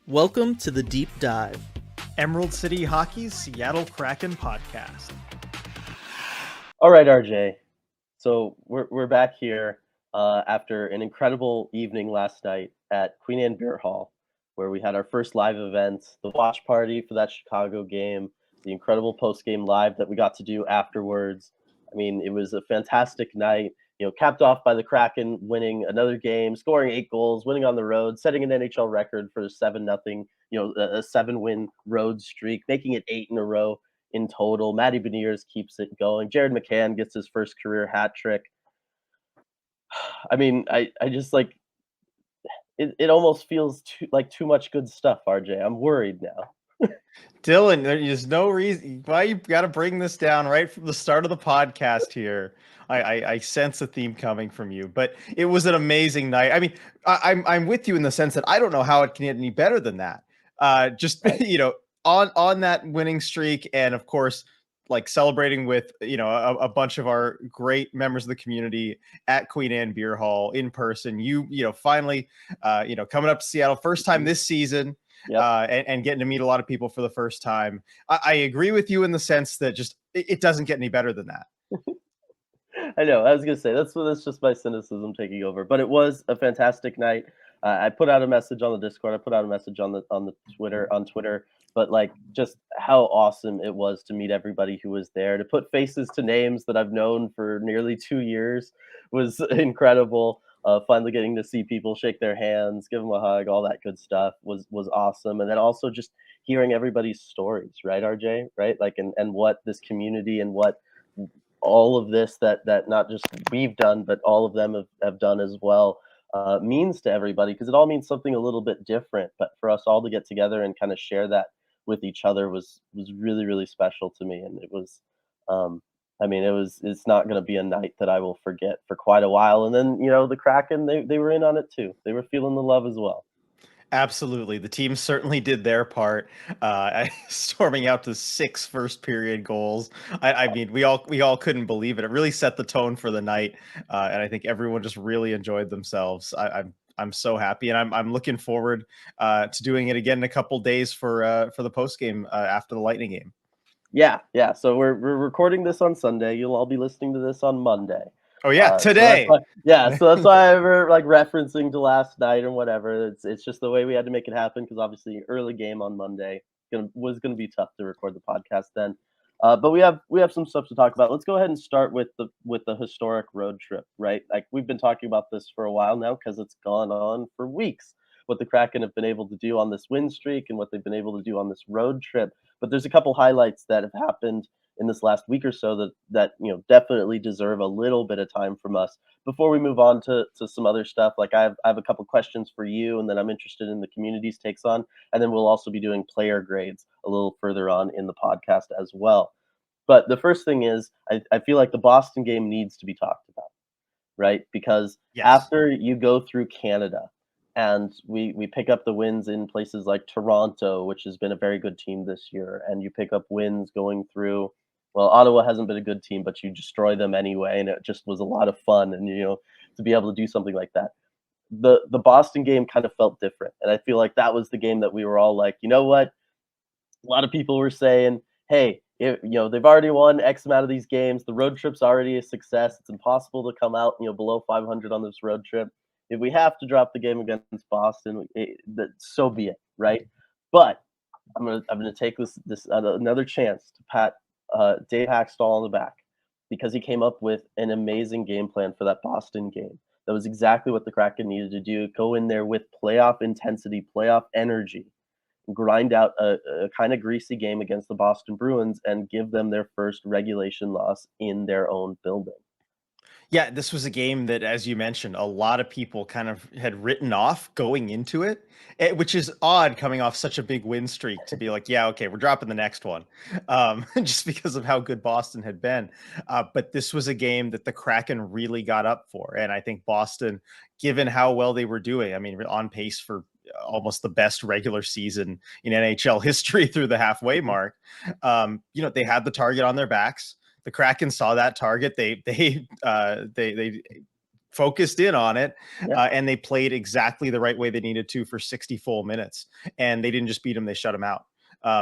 Welcome to the Deep Dive, Emerald City Hockey's Seattle Kraken podcast. All right, RJ. So we're back here after an incredible evening last night at Queen Anne Beer Hall, where we had our first live event, the watch party for that Chicago game, the incredible post-game live that we got to do afterwards. I mean, it was a fantastic night. Capped off by the Kraken winning another game, scoring 8 goals, winning on the road, setting an NHL record for the 7-0, a 7-win road streak, making it 8 in a row in total. Matty Beniers keeps it going. Jared McCann gets his first career hat trick. I mean, I just like it almost feels too much good stuff, RJ. I'm worried now. Dylan, there's no reason why you got to bring this down right from the start of the podcast here. I sense a theme coming from you, but it was an amazing night. I mean, I'm with you in the sense that I don't know how it can get any better than that. Just Right. on that winning streak, and of course, like celebrating with a bunch of our great members of the community at Queen Anne Beer Hall in person. Finally, coming up to Seattle, first time Mhm. this season. Yep. And getting to meet a lot of people for the first time. I agree with you in the sense that just it doesn't get any better than that. I know. I was gonna say that's just my cynicism taking over, but it was a fantastic night. I put out a message on the Discord. I put out a message on the Twitter. But like, just how awesome it was to meet everybody who was there, to put faces to names that I've known for nearly 2 years was incredible. Finally getting to see people, shake their hands, give them a hug, all that good stuff was awesome. And then also just hearing everybody's stories, right, RJ? Right, like, and what this community and what all of this that not just we've done, but all of them have done as well, means to everybody, because it all means something a little bit different. But for us all to get together and kind of share that with each other was really really special to me, and it was. I mean, it's not going to be a night that I will forget for quite a while. And then the Kraken, they were in on it too. They were feeling the love as well. Absolutely, the team certainly did their part, storming out to 6 first period goals. I mean, we all couldn't believe it. It really set the tone for the night, and I think everyone just really enjoyed themselves. I'm so happy, and I'm looking forward to doing it again in a couple days for the post game after the Lightning game. Yeah, yeah. So we're recording this on Sunday. You'll all be listening to this on Monday. Oh yeah, So that's today. why, yeah. So that's why we're like referencing to last night and whatever. It's just the way we had to make it happen, because obviously early game on Monday was gonna be tough to record the podcast then. But we have some stuff to talk about. Let's go ahead and start with the historic road trip, right? Like, we've been talking about this for a while now because it's gone on for weeks. What the Kraken have been able to do on this win streak and what they've been able to do on this road trip. But there's a couple highlights that have happened in this last week or so that definitely deserve a little bit of time from us before we move on to some other stuff. Like, I have a couple questions for you, and then I'm interested in the community's takes on, and then we'll also be doing player grades a little further on in the podcast as well. But the first thing is, I feel like the Boston game needs to be talked about, right? Because Yes. after you go through Canada and we pick up the wins in places like Toronto, which has been a very good team this year, and you pick up wins going through, well, Ottawa hasn't been a good team, but you destroy them anyway, and it just was a lot of fun, and to be able to do something like that. The Boston game kind of felt different, and I feel like that was the game that we were all like, you know what? A lot of people were saying, hey, they've already won X amount of these games. The road trip's already a success. It's impossible to come out, below 500 on this road trip. If we have to drop the game against Boston, so be it, right? But I'm gonna take this another chance to pat Dave Hackstall on the back, because he came up with an amazing game plan for that Boston game. That was exactly what the Kraken needed to do. Go in there with playoff intensity, playoff energy, grind out a kind of greasy game against the Boston Bruins and give them their first regulation loss in their own building. Yeah, this was a game that, as you mentioned, a lot of people kind of had written off going into it, which is odd coming off such a big win streak to be like, yeah, okay, we're dropping the next one, just because of how good Boston had been. But this was a game that the Kraken really got up for. And I think Boston, given how well they were doing, I mean, on pace for almost the best regular season in NHL history through the halfway Mhm. mark, they had the target on their backs. The Kraken saw that target. They focused in on it, Yeah. and they played exactly the right way they needed to for 60 full minutes. And they didn't just beat them; they shut them out.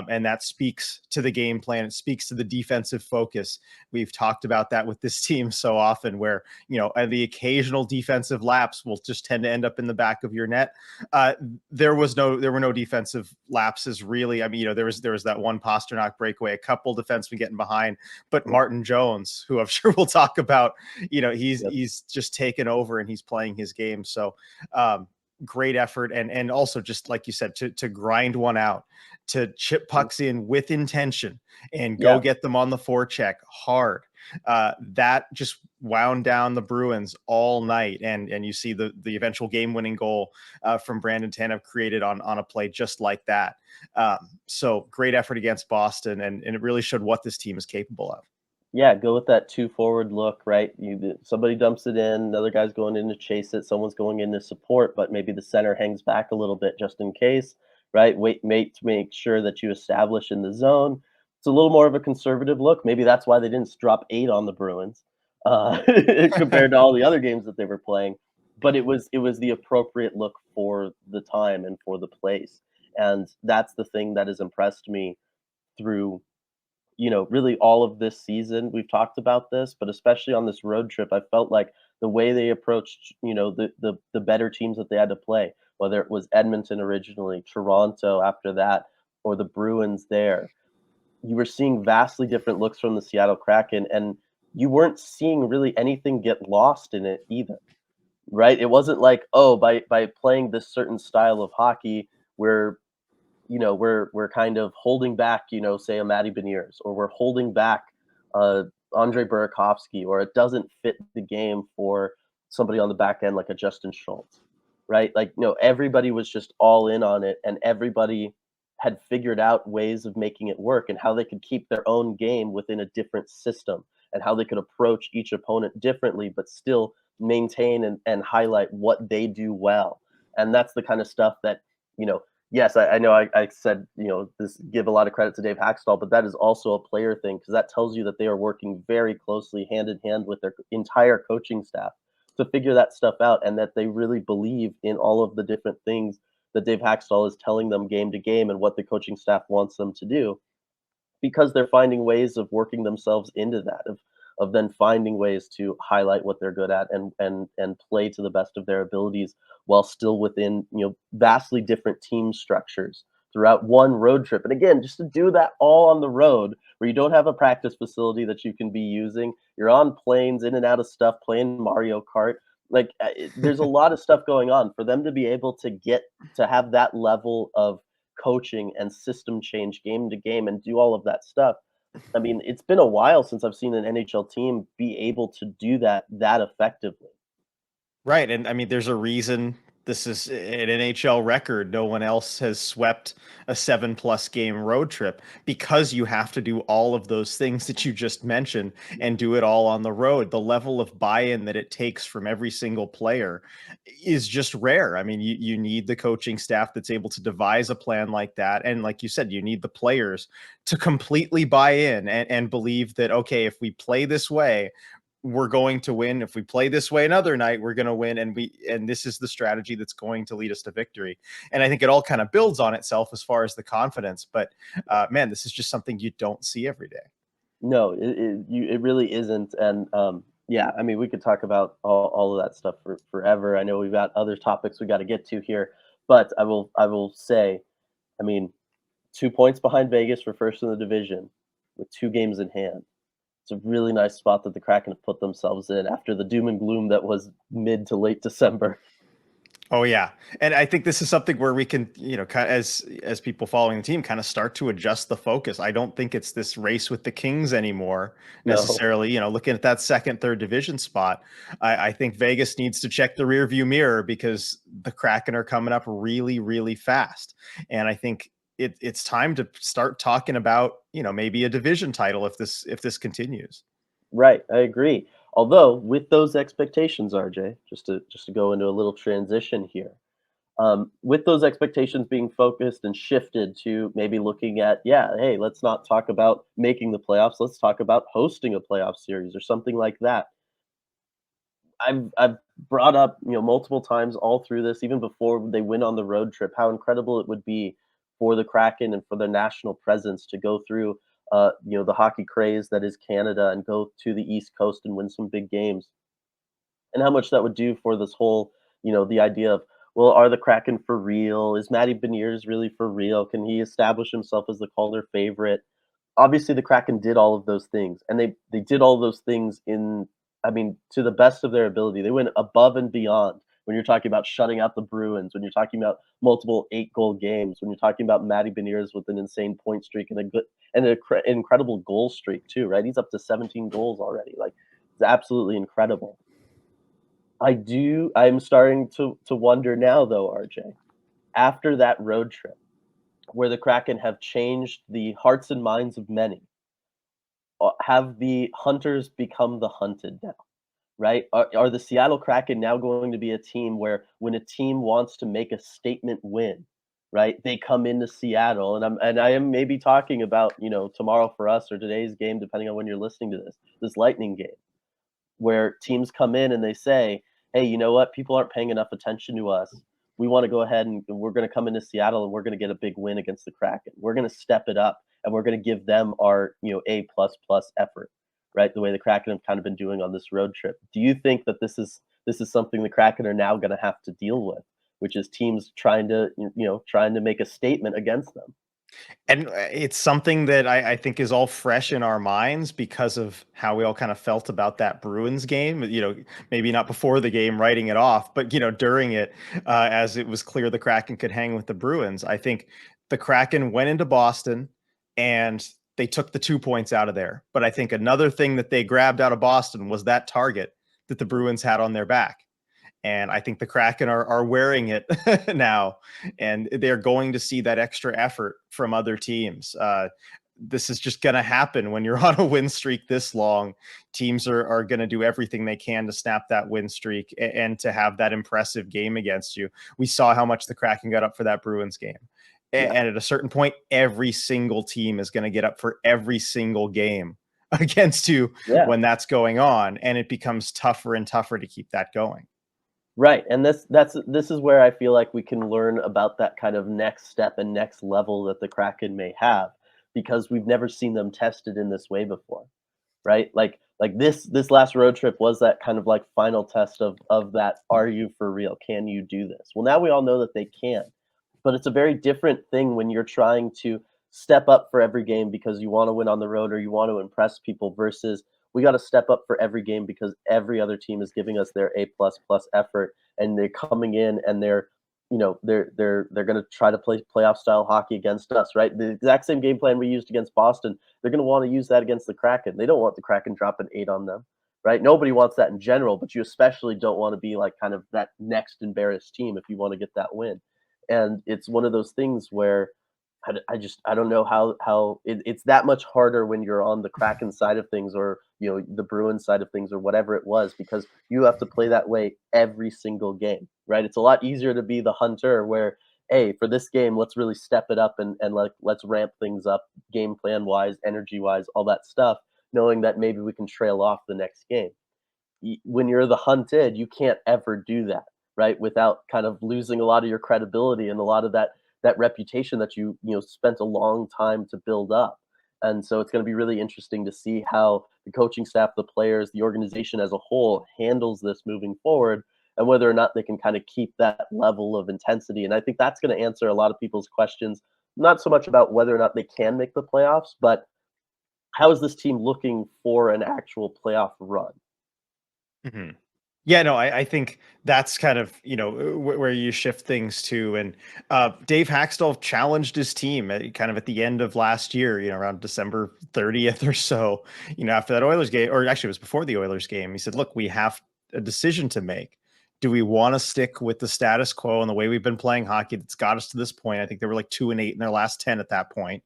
And that speaks to the game plan. It speaks to the defensive focus. We've talked about that with this team so often, where the occasional defensive lapse will just tend to end up in the back of your net. There were no defensive lapses really. I mean, there was that one Pasternak breakaway, a couple defensemen getting behind, but Martin Jones, who I'm sure we'll talk about, he's just taken over and he's playing his game. So great effort, and also, just like you said, to grind one out, to chip pucks in with intention and go get them on the forecheck hard. That just wound down the Bruins all night, and you see the eventual game-winning goal from Brandon Tanev created on a play just like that. So great effort against Boston, and it really showed what this team is capable of. Yeah, go with that 2 forward look, right? Somebody dumps it in, another guy's going in to chase it, someone's going in to support, but maybe the center hangs back a little bit just in case, right? Wait to make sure that you establish in the zone. It's a little more of a conservative look. Maybe that's why they didn't drop 8 on the Bruins compared to all the other games that they were playing. But it was the appropriate look for the time and for the place, and that's the thing that has impressed me through really all of this season. We've talked about this, but especially on this road trip, I felt like the way they approached, the better teams that they had to play, whether it was Edmonton originally, Toronto after that, or the Bruins there, you were seeing vastly different looks from the Seattle Kraken, and you weren't seeing really anything get lost in it either, right? It wasn't like, oh, by playing this certain style of hockey, we're we're kind of holding back, say a Matty Beniers, or we're holding back Andre Burakovsky, or it doesn't fit the game for somebody on the back end like a Justin Schultz, right? Like, everybody was just all in on it, and everybody had figured out ways of making it work and how they could keep their own game within a different system and how they could approach each opponent differently, but still maintain and highlight what they do well. And that's the kind of stuff that, yes, I know I said, this give a lot of credit to Dave Haxtell, but that is also a player thing because that tells you that they are working very closely hand in hand with their entire coaching staff to figure that stuff out, and that they really believe in all of the different things that Dave Haxtell is telling them game to game and what the coaching staff wants them to do, because they're finding ways of working themselves into that, of then finding ways to highlight what they're good at and play to the best of their abilities while still within vastly different team structures throughout one road trip. And again, just to do that all on the road where you don't have a practice facility that you can be using, you're on planes in and out of stuff playing Mario Kart. Like there's a lot of stuff going on for them to be able to get to have that level of coaching and system change game to game and do all of that stuff. I mean, it's been a while since I've seen an NHL team be able to do that effectively. Right, and I mean, there's a reason this is an NHL record. No one else has swept a 7+ game road trip, because you have to do all of those things that you just mentioned and do it all on the road. The level of buy-in that it takes from every single player is just rare. I mean, you need the coaching staff that's able to devise a plan like that. And like you said, you need the players to completely buy in and believe that, okay, if we play this way, we're going to win. If we play this way another night, we're going to win. And this is the strategy that's going to lead us to victory. And I think it all kind of builds on itself as far as the confidence. But man, this is just something you don't see every day. No, it really isn't. And yeah, I mean, we could talk about all of that stuff for forever. I know we've got other topics we got to get to here, but I will say, I mean, 2 points behind Vegas for first in the division with 2 games in hand. It's a really nice spot that the Kraken have put themselves in after the doom and gloom that was mid to late December. Oh yeah, and I think this is something where we can, kind of, as people following the team, kind of start to adjust the focus. I don't think it's this race with the Kings anymore No. necessarily. Looking at that second, third division spot, I think Vegas needs to check the rearview mirror, because the Kraken are coming up really, really fast, and I think it's time to start talking about maybe a division title if this continues. Right, I agree. Although with those expectations, RJ, just to go into a little transition here, with those expectations being focused and shifted to maybe looking at, yeah, hey, let's not talk about making the playoffs. Let's talk about hosting a playoff series or something like that. I've brought up, multiple times all through this, even before they went on the road trip, how incredible it would be for the Kraken and for their national presence to go through, the hockey craze that is Canada and go to the East Coast and win some big games, and how much that would do for this whole, the idea of, well, are the Kraken for real? Is Matty Beniers really for real? Can he establish himself as the Calder favorite? Obviously, the Kraken did all of those things, and they did all those things in, I mean, to the best of their ability. They went above and beyond when you're talking about shutting out the Bruins, when you're talking about multiple 8-goal games, when you're talking about Matty Beniers with an insane point streak and an incredible goal streak too, right? He's up to 17 goals already. Like, it's absolutely incredible. I'm starting to wonder now though, RJ, after that road trip where the Kraken have changed the hearts and minds of many, have the hunters become the hunted now, right? Are the Seattle Kraken now going to be a team where when a team wants to make a statement win, right, they come into Seattle, and I am maybe talking about, tomorrow for us or today's game, depending on when you're listening to this Lightning game, where teams come in and they say, "Hey, you know what? People aren't paying enough attention to us. We want to go ahead and we're going to come into Seattle and we're going to get a big win against the Kraken. We're going to step it up and we're going to give them our, A plus plus effort." Right? The way the Kraken have kind of been doing on this road trip. Do you think that this is something the Kraken are now going to have to deal with, which is teams trying to, trying to make a statement against them? And it's something that I think is all fresh in our minds because of how we all kind of felt about that Bruins game. Maybe not before the game, writing it off, but during it, as it was clear the Kraken could hang with the Bruins. I think the Kraken went into Boston and they took the 2 points out of there. But I think another thing that they grabbed out of Boston was that target that the Bruins had on their back. And I think the Kraken are wearing it now, and they're going to see that extra effort from other teams. This is just going to happen when you're on a win streak this long. Teams are going to do everything they can to snap that win streak and to have that impressive game against you. We saw how much the Kraken got up for that Bruins game. Yeah. And at a certain point, every single team is going to get up for every single game against you Yeah. when that's going on. And it becomes tougher and tougher to keep that going. Right, and this is where I feel like we can learn about that kind of next step and next level that the Kraken may have, because we've never seen them tested in this way before, right? Like this last road trip was that kind of like final test of that, are you for real? Can you do this? Well, now we all know that they can. But it's a very different thing when you're trying to step up for every game because you want to win on the road or you want to impress people, versus we got to step up for every game because every other team is giving us their A plus plus effort, and they're coming in and they're going to try to play playoff style hockey against us, right? The exact same game plan we used against Boston, they're going to want to use that against the Kraken. They don't want the Kraken dropping 8 on them, right? Nobody wants that in general, but you especially don't want to be like kind of that next embarrassed team if you want to get that win. And it's one of those things where I don't know how it's that much harder when you're on the Kraken side of things, or the Bruins side of things, or whatever it was, because you have to play that way every single game, right? It's a lot easier to be the hunter where, hey, for this game, let's really step it up and like let's ramp things up game plan wise, energy wise, all that stuff, knowing that maybe we can trail off the next game. When you're the hunted, you can't ever do that, right? Without kind of losing a lot of your credibility and a lot of that reputation that you spent a long time to build up. And so it's going to be really interesting to see how the coaching staff, the players, the organization as a whole handles this moving forward, and whether or not they can kind of keep that level of intensity. And I think that's going to answer a lot of people's questions, not so much about whether or not they can make the playoffs, but how is this team looking for an actual playoff run? Mm-hmm. Yeah, no, I think that's kind of, where you shift things to. And Dave Haxtell challenged his team kind of at the end of last year, around December 30th or so, after that Oilers game, or actually it was before the Oilers game. He said, look, we have a decision to make. Do we want to stick with the status quo and the way we've been playing hockey that's got us to this point? I think they were like 2-8 in their last 10 at that point.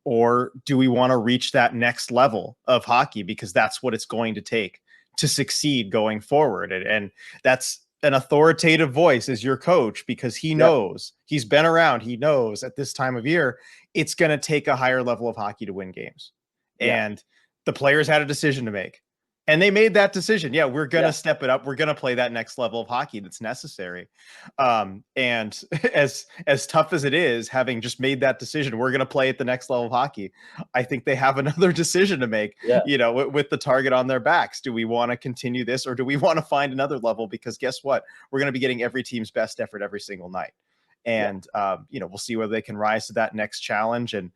Or do we want to reach that next level of hockey? Because that's what it's going to take to succeed going forward. And that's an authoritative voice as your coach, because he Yep. knows, he's been around, he knows at this time of year, it's going to take a higher level of hockey to win games. Yeah. And the players had a decision to make. And they made that decision. Yeah, we're going to Yeah. step it up. We're going to play that next level of hockey that's necessary. And as tough as it is, having just made that decision, we're going to play at the next level of hockey. I think they have another decision to make, Yeah. with the target on their backs. Do we want to continue this, or do we want to find another level? Because guess what? We're going to be getting every team's best effort every single night. And, we'll see whether they can rise to that next challenge. And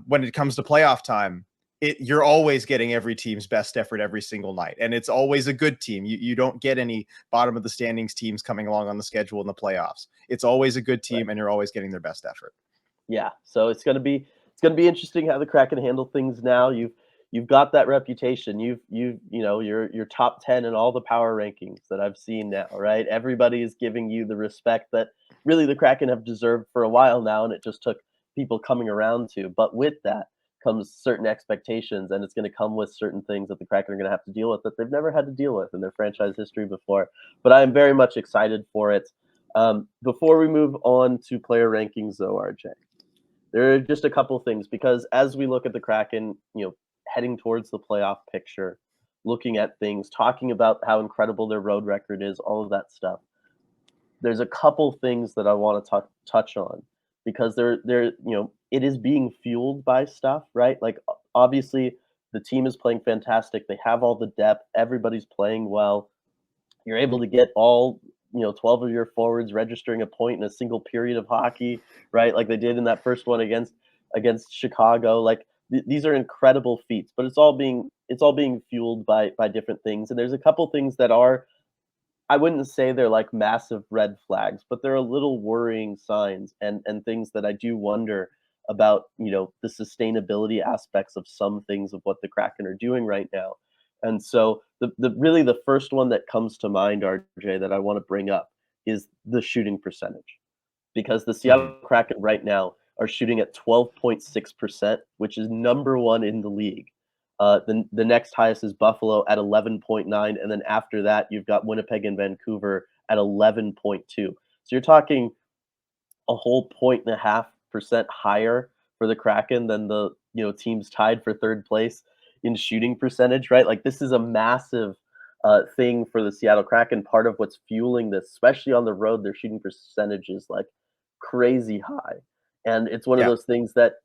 when it comes to playoff time, you're always getting every team's best effort every single night, and it's always a good team. You don't get any bottom of the standings teams coming along on the schedule in the playoffs. It's always a good team, Right. and you're always getting their best effort. Yeah, so it's gonna be interesting how the Kraken handle things now. You've got that reputation. You're top 10 in all the power rankings that I've seen now, right? Everybody is giving you the respect that really the Kraken have deserved for a while now, and it just took people coming around to. But with that comes certain expectations, and it's going to come with certain things that the Kraken are going to have to deal with that they've never had to deal with in their franchise history before. But I am very much excited for it. Before we move on to player rankings, though, RJ, there are just a couple things because as we look at the Kraken, heading towards the playoff picture, looking at things, talking about how incredible their road record is, all of that stuff. There's a couple things that I want to touch on because it is being fueled by stuff, right? Like obviously the team is playing fantastic. They have all the depth. Everybody's playing well. You're able to get all 12 of your forwards registering a point in a single period of hockey, right? Like they did in that first one against Chicago. Like these are incredible feats, but it's all being fueled by different things. And there's a couple things that are, I wouldn't say they're like massive red flags, but they're a little worrying signs and things that I do wonder about, the sustainability aspects of some things of what the Kraken are doing right now. And so the first one that comes to mind, RJ, that I want to bring up is the shooting percentage. Because the Mhm. Seattle Kraken right now are shooting at 12.6%, which is number one in the league. The next highest is Buffalo at 11.9, and then after that, you've got Winnipeg and Vancouver at 11.2. So you're talking a whole 1.5% higher for the Kraken than the teams tied for third place in shooting percentage, right? Like this is a massive thing for the Seattle Kraken. Part of what's fueling this, especially on the road, their shooting percentage is like crazy high, and it's one of Yeah. those things that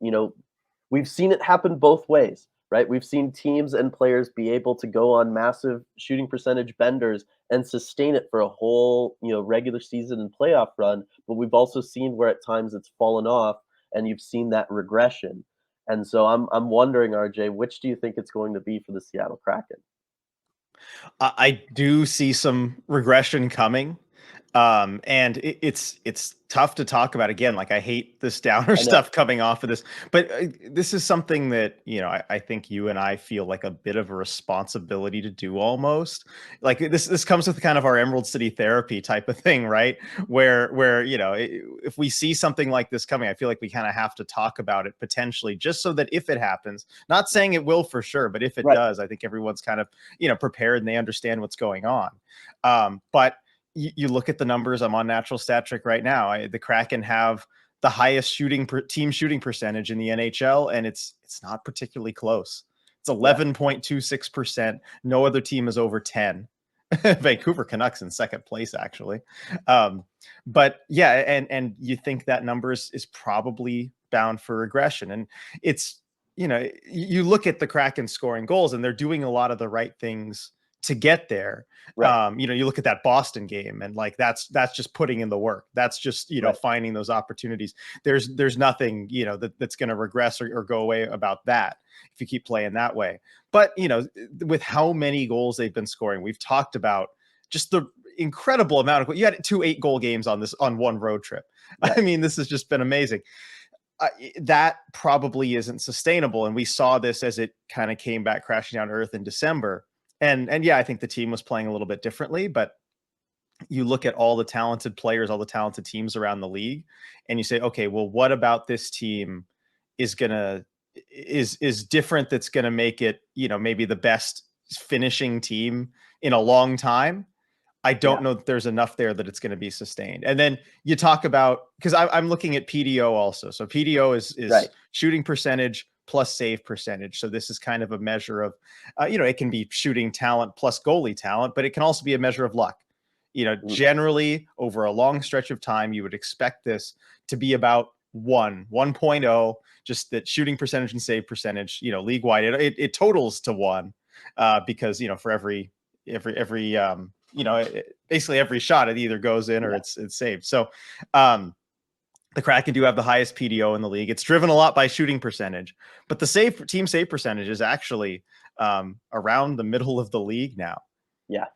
we've seen it happen both ways, right? We've seen teams and players be able to go on massive shooting percentage benders and sustain it for a whole, regular season and playoff run. But we've also seen where at times it's fallen off, and you've seen that regression. And so I'm wondering, RJ, which do you think it's going to be for the Seattle Kraken? I do see some regression coming. And it's tough to talk about again. Like I hate this downer I know, stuff coming off of this, but this is something that, I think you and I feel like a bit of a responsibility to do almost. Like this comes with kind of our Emerald City therapy type of thing, right? Where, if we see something like this coming, I feel like we kind of have to talk about it potentially just so that if it happens, not saying it will for sure, but if it right? does, I think everyone's kind of, prepared and they understand what's going on. But you look at the numbers. I'm on Natural Stat Trick right now. The Kraken have the highest team shooting percentage in the NHL, and it's not particularly close. It's Yeah, 11.26%. No other team is over 10. Vancouver Canucks in second place, actually. But yeah, and you think that number is probably bound for regression. And it's, you look at the Kraken scoring goals, and they're doing a lot of the right things to get there. right, You look at that Boston game, and like that's just putting in the work. That's just right. finding those opportunities. There's nothing that's going to regress or go away about that if you keep playing that way. But with how many goals they've been scoring, we've talked about just the incredible amount of. You had 2 8-goal games on one road trip. Right. I mean, this has just been amazing. That probably isn't sustainable, and we saw this as it kind of came back crashing down to earth in December. And yeah, I think the team was playing a little bit differently, but you look at all the talented players, all the talented teams around the league, and you say, okay, well, what about this team is gonna is different that's gonna make it, maybe the best finishing team in a long time? I Yeah, don't know that there's enough there that it's going to be sustained. And then you talk about, because I'm looking at PDO also. So PDO is right. shooting percentage plus save percentage. So this is kind of a measure of, it can be shooting talent plus goalie talent, but it can also be a measure of luck. Generally over a long stretch of time, you would expect this to be about 1.0, just that shooting percentage and save percentage, league wide, it totals to 1, because, for every basically every shot, it either goes in or it's saved. So, the Kraken do have the highest PDO in the league. It's driven a lot by shooting percentage, but the team save percentage is actually around the middle of the league now. Yeah.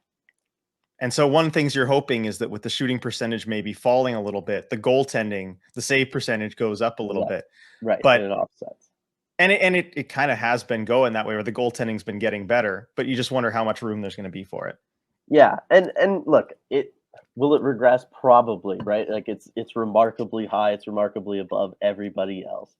And so one of the things you're hoping is that with the shooting percentage maybe falling a little bit, the goaltending, the save percentage goes up a little bit. Right. But and it offsets. And it kind of has been going that way, where the goaltending's been getting better, but you just wonder how much room there's going to be for it. Yeah. And look, will it regress? Probably, right? Like it's remarkably high. It's remarkably above everybody else.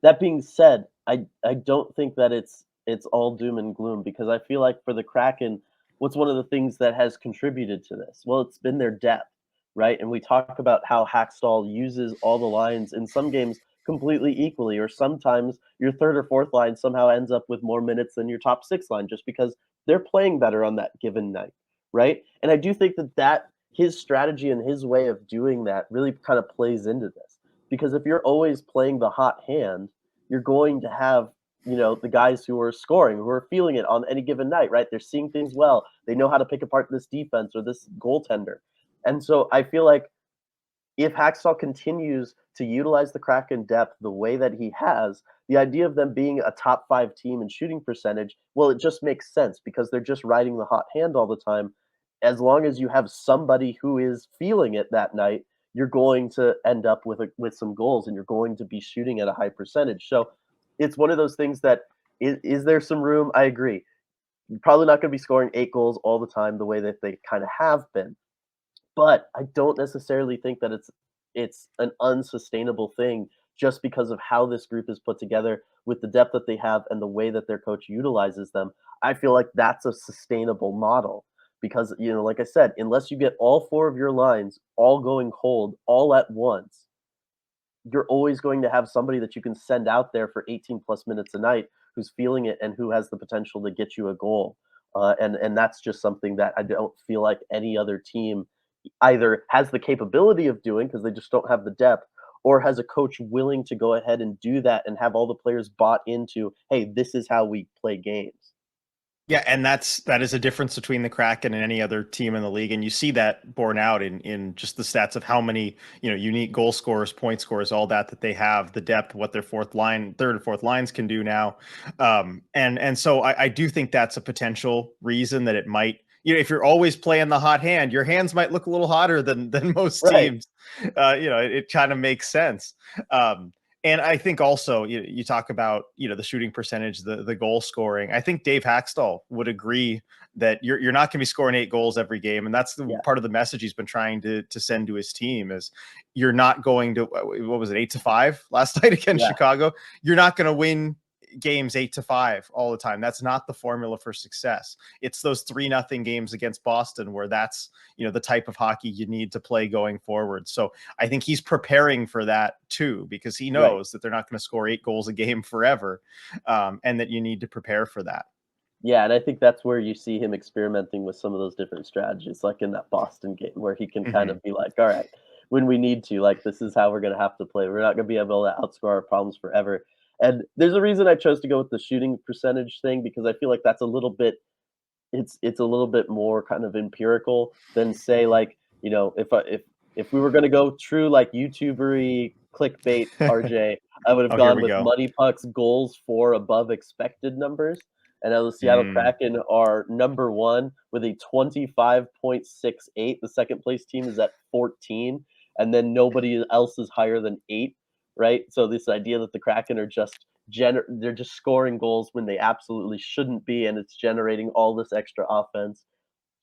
That being said, I don't think that it's all doom and gloom, because I feel like for the Kraken, what's one of the things that has contributed to this? Well, it's been their depth, right? And we talk about how Hackstall uses all the lines in some games completely equally, or sometimes your third or fourth line somehow ends up with more minutes than your top six line just because they're playing better on that given night, right? And I do think that his strategy and his way of doing that really kind of plays into this, because if you're always playing the hot hand, you're going to have the guys who are scoring, who are feeling it on any given night, right? They're seeing things well. They know how to pick apart this defense or this goaltender. And so I feel like if Hackstall continues to utilize the Kraken depth the way that he has, the idea of them being a top 5 team in shooting percentage, well, it just makes sense because they're just riding the hot hand all the time. As long as you have somebody who is feeling it that night, you're going to end up with some goals, and you're going to be shooting at a high percentage. So it's one of those things that is there some room? I agree. You're probably not going to be scoring 8 goals all the time the way that they kind of have been. But I don't necessarily think that it's an unsustainable thing just because of how this group is put together with the depth that they have and the way that their coach utilizes them. I feel like that's a sustainable model because, like I said, unless you get all 4 of your lines all going cold all at once, you're always going to have somebody that you can send out there for 18 plus minutes a night who's feeling it and who has the potential to get you a goal. And that's just something that I don't feel like any other team either has the capability of doing because they just don't have the depth, or has a coach willing to go ahead and do that and have all the players bought into, hey, this is how we play games. Yeah, and that is a difference between the Kraken and any other team in the league, and you see that borne out in just the stats of how many unique goal scorers, point scorers, all that they have, the depth, what their third and fourth lines can do now, and so I do think that's a potential reason that it might. If you're always playing the hot hand, your hands might look a little hotter than most teams. It kind of makes sense. And I think also you talk about the shooting percentage, the goal scoring. I think Dave Hackstall would agree that you're not going to be scoring 8 goals every game, and that's part of the message he's been trying to send to his team is you're not going to, what was it, 8-5 last night against Chicago. You're not going to win games 8-5 all the time. That's not the formula for success. It's those 3-0 games against Boston where that's the type of hockey you need to play going forward. So I think he's preparing for that too, because he knows that they're not going to score 8 goals a game forever, and that you need to prepare for that. Yeah, and I think that's where you see him experimenting with some of those different strategies, like in that Boston game where he can kind of be like, all right, when we need to, like, this is how we're going to have to play. We're not going to be able to outscore our problems forever. And there's a reason I chose to go with the shooting percentage thing, because I feel like that's a little bit it's a little bit more kind of empirical than, say, like, if we were going to go true like YouTubery clickbait, RJ, I would have gone with Money Puck's goals for above expected numbers. And now the Seattle Kraken are number 1 with a 25.68. The second place team is at 14, and then nobody else is higher than 8. Right? So this idea that the Kraken are they're just scoring goals when they absolutely shouldn't be, and it's generating all this extra offense.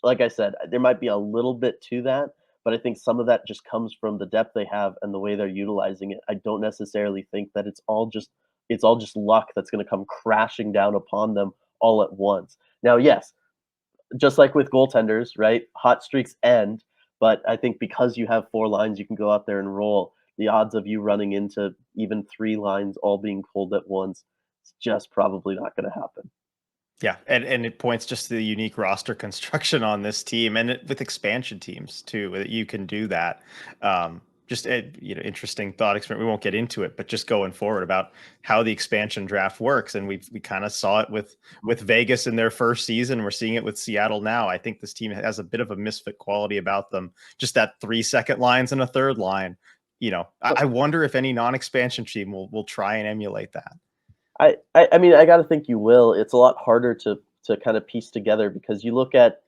Like I said, there might be a little bit to that, but I think some of that just comes from the depth they have and the way they're utilizing it. I don't necessarily think that it's all just luck that's going to come crashing down upon them all at once. Now, yes, just like with goaltenders, right? Hot streaks end, but I think because you have 4 lines, you can go out there and roll. The odds of you running into even 3 lines all being cold at once It's just probably not going to happen. Yeah, and it points just to the unique roster construction on this team, and with expansion teams too, that you can do that. Just a interesting thought experiment. We won't get into it, but just going forward about how the expansion draft works, and we kind of saw it with Vegas in their first season. We're seeing it with Seattle now. I think this team has a bit of a misfit quality about them. Just that 3-second lines and a third line. I wonder if any non-expansion team will try and emulate that. I mean, I got to think you will. It's a lot harder to kind of piece together because you look at,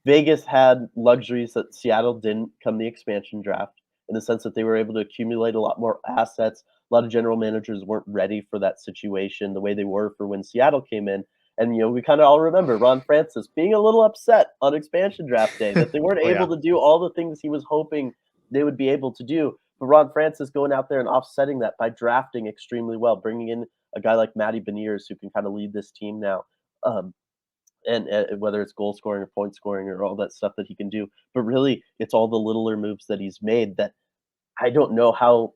Vegas had luxuries that Seattle didn't come the expansion draft, in the sense that they were able to accumulate a lot more assets. A lot of general managers weren't ready for that situation the way they were for when Seattle came in. And we kind of all remember Ron Francis being a little upset on expansion draft day that they weren't Oh, able yeah. to do all the things he was hoping they would be able to do. But Ron Francis going out there and offsetting that by drafting extremely well, bringing in a guy like Matty Beniers who can kind of lead this team now. Um, and whether it's goal scoring or point scoring or all that stuff that he can do, but really it's all the littler moves that he's made that I don't know how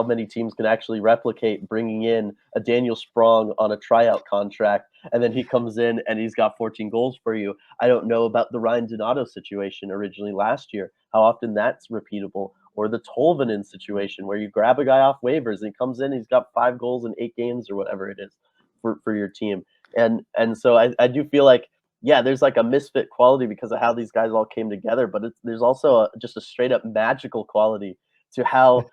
many teams can actually replicate bringing in a Daniel Sprong on a tryout contract, and then he comes in and he's got 14 goals for you. I don't know about the Ryan Donato situation originally last year, how often that's repeatable, or the Tolvanen situation where you grab a guy off waivers and he comes in, he's got 5 goals in 8 games or whatever it is for your team. And so I do feel like, yeah, there's like a misfit quality because of how these guys all came together, but there's also just a straight up magical quality to how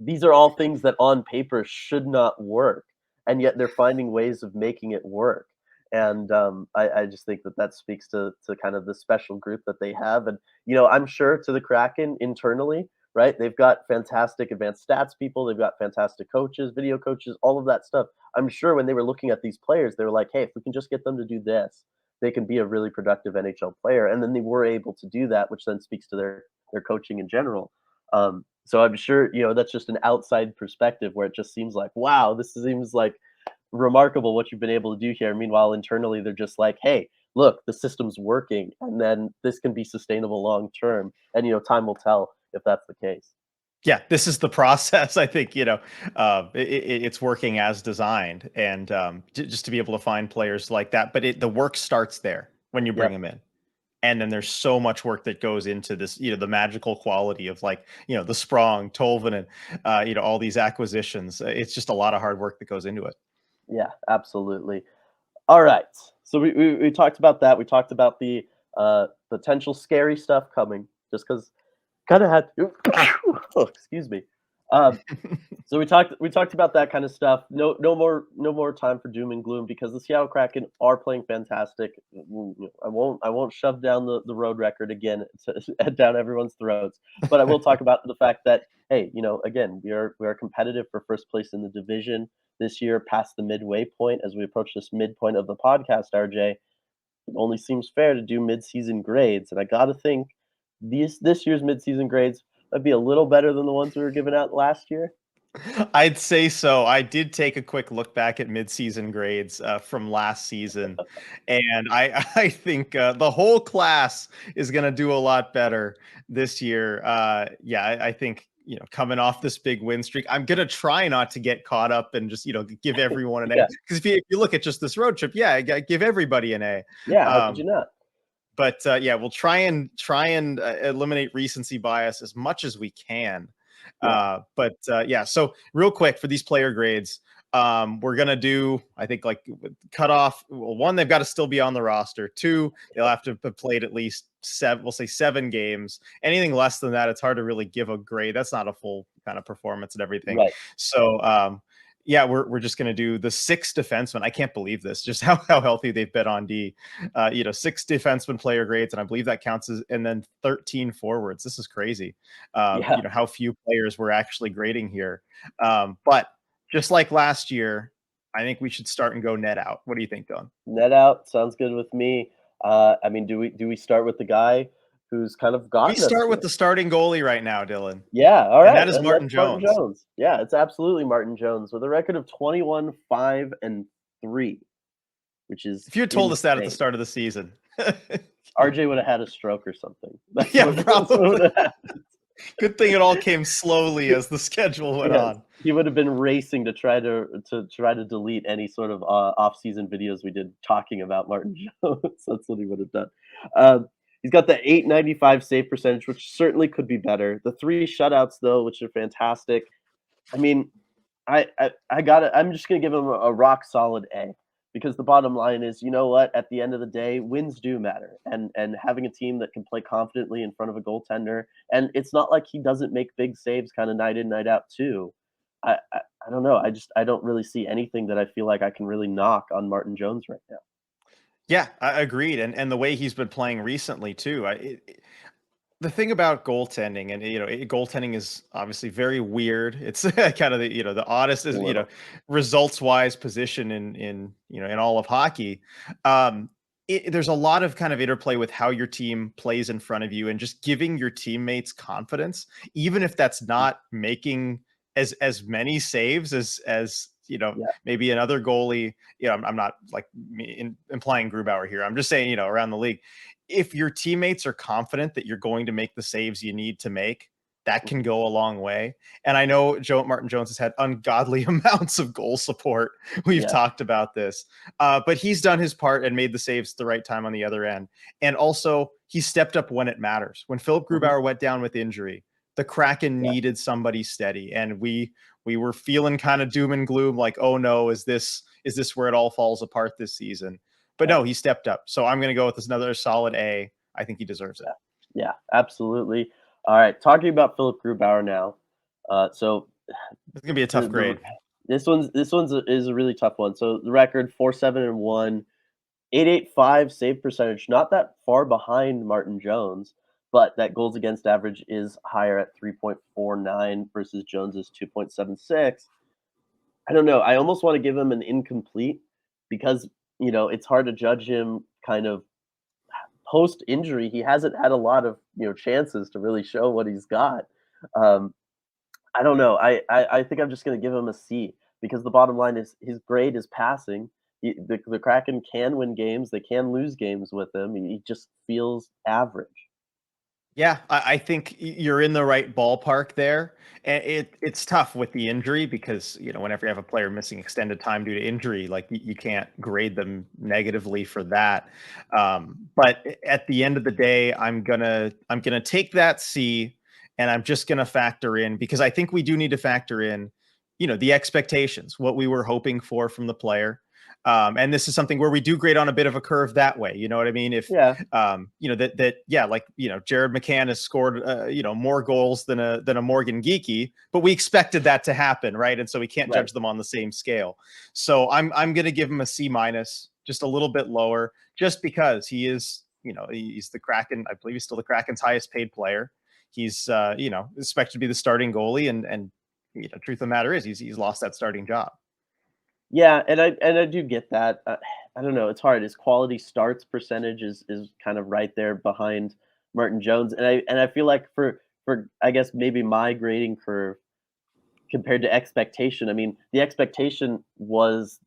these are all things that on paper should not work, and yet they're finding ways of making it work. And I just think that speaks to kind of the special group that they have. And I'm sure to the Kraken internally, right? They've got fantastic advanced stats people, they've got fantastic coaches, video coaches, all of that stuff. I'm sure when they were looking at these players, they were like, hey, if we can just get them to do this, they can be a really productive NHL player. And then they were able to do that, which then speaks to their coaching in general. So I'm sure, that's just an outside perspective where it just seems like, wow, this seems like remarkable what you've been able to do here. Meanwhile, internally, they're just like, hey, look, the system's working, and then this can be sustainable long term. And time will tell if that's the case. Yeah, this is the process. I think it's working as designed, and just to be able to find players like that. But the work starts there when you bring Yep. them in, and then there's so much work that goes into this. The magical quality of the Sprong, Tolvanen, all these acquisitions. It's just a lot of hard work that goes into it. Yeah, absolutely. All right. So we talked about that. We talked about the potential scary stuff coming, just because kind of had to. Oh, excuse me. Um, So we talked about that kind of stuff. No more time for doom and gloom because the Seattle Kraken are playing fantastic. I won't shove down the road record again down everyone's throats, but I will talk about the fact that, hey, again, we are competitive for first place in the division this year, past the midway point. As we approach this midpoint of the podcast, RJ, it only seems fair to do midseason grades, and I got to think this year's midseason grades might be a little better than the ones we were giving out last year. I'd say so. I did take a quick look back at midseason grades from last season, and I think the whole class is going to do a lot better this year. Yeah, I think coming off this big win streak, I'm going to try not to get caught up and just give everyone an A. Yeah, Because if you look at just this road trip, yeah, give everybody an A. yeah. How could you not? But yeah, we'll try and eliminate recency bias as much as we can. Yeah, But yeah, so real quick for these player grades, we're gonna do, I think, like cut off. Well, one, they've got to still be on the roster. Two, they'll have to have played at least 7. We'll say 7 games. Anything less than that, it's hard to really give a grade. That's not a full kind of performance and everything. right. So yeah, we're just gonna do the 6 defensemen. I can't believe this, just how healthy they've been on D. 6 defenseman player grades, and I believe that counts as, and then 13 forwards. This is crazy. Yeah, How few players we're actually grading here. But just like last year, I think we should start and go net out. What do you think, Dylan? net out sounds good with me. I mean, do we start with the guy who's kind of We gotten us start with here? the starting goalie right now, Dylan, Yeah, all and right, that is and Martin that's Martin Jones. Jones. Yeah, it's absolutely Martin Jones with a record of 21-5-3, which is If you had told us that at the insane. start of the season, RJ would have had a stroke or something. That's yeah, what would probably. have happened. Good thing it all came slowly as the schedule went Yes, on. he would have been racing to try to delete any sort of off-season videos we did talking about Martin Jones. That's what he would have done. He's got the 895 save percentage, which certainly could be better. The three shutouts though, which are fantastic. I mean, I got it. I'm just gonna give him a rock solid A, because the bottom line is, you know what? At the end of the day, wins do matter, and having a team that can play confidently in front of a goaltender, and it's not like he doesn't make big saves, kind of night in night out too. I don't know. I don't really see anything that I feel like I can really knock on Martin Jones right now. Yeah, I agreed, and the way he's been playing recently too. The thing about goaltending, and goaltending is obviously very weird. It's kind of the oddest, A is little, results wise position in all of hockey. Um, there's a lot of kind of interplay with how your team plays in front of you, and just giving your teammates confidence, even if that's not making as many saves as yeah, maybe another goalie. I'm not like implying Grubauer here. I'm just saying around the league, if your teammates are confident that you're going to make the saves you need to make, that can mhm, go a long way. And I know Martin Jones has had ungodly amounts of goal support. We've yeah, talked about this, but he's done his part and made the saves at the right time on the other end. And also, he stepped up when it matters. When Philip mhm, Grubauer went down with injury, the Kraken yeah, needed somebody steady, and we were feeling kind of doom and gloom, like, oh no, is this where it all falls apart this season? But yeah, no, he stepped up. So I'm going to go with another solid A. I think he deserves it. yeah, yeah, absolutely. All right, talking about Philip Grubauer now. So It's going to be a the tough the grade. is a really tough one. So the record 4-7-1, 885 save percentage, not that far behind Martin Jones, but that goals against average is higher at 3.49 versus Jones's 2.76. I don't know. I almost want to give him an incomplete, because it's hard to judge him kind of post injury. He hasn't had a lot of chances to really show what he's got. Um, I don't know. I think I'm just going to give him a C, because the bottom line is his grade is passing. The Kraken can win games. They can lose games with him. He just feels average. Yeah, I think you're in the right ballpark there. And it's tough with the injury because, whenever you have a player missing extended time due to injury, like you can't grade them negatively for that. But at the end of the day, I'm gonna take that C, and I'm just gonna factor in, because I think we do need to factor in, the expectations, what we were hoping for from the player. And this is something where we do grade on a bit of a curve that way. You know what I mean? If Yeah, yeah, like Jared McCann has scored more goals than a Morgan Geeky, but we expected that to happen, right? And so we can't right. judge them on the same scale. So I'm gonna give him a C minus, just a little bit lower, just because he's the Kraken. I believe he's still the Kraken's highest paid player. He's expected to be the starting goalie, and truth of the matter is he's lost that starting job. Yeah, and I do get that. I don't know. It's hard. His quality starts percentage is kind of right there behind Martin Jones, and I feel like for I guess maybe my grading curve compared to expectation. I mean, the expectation was,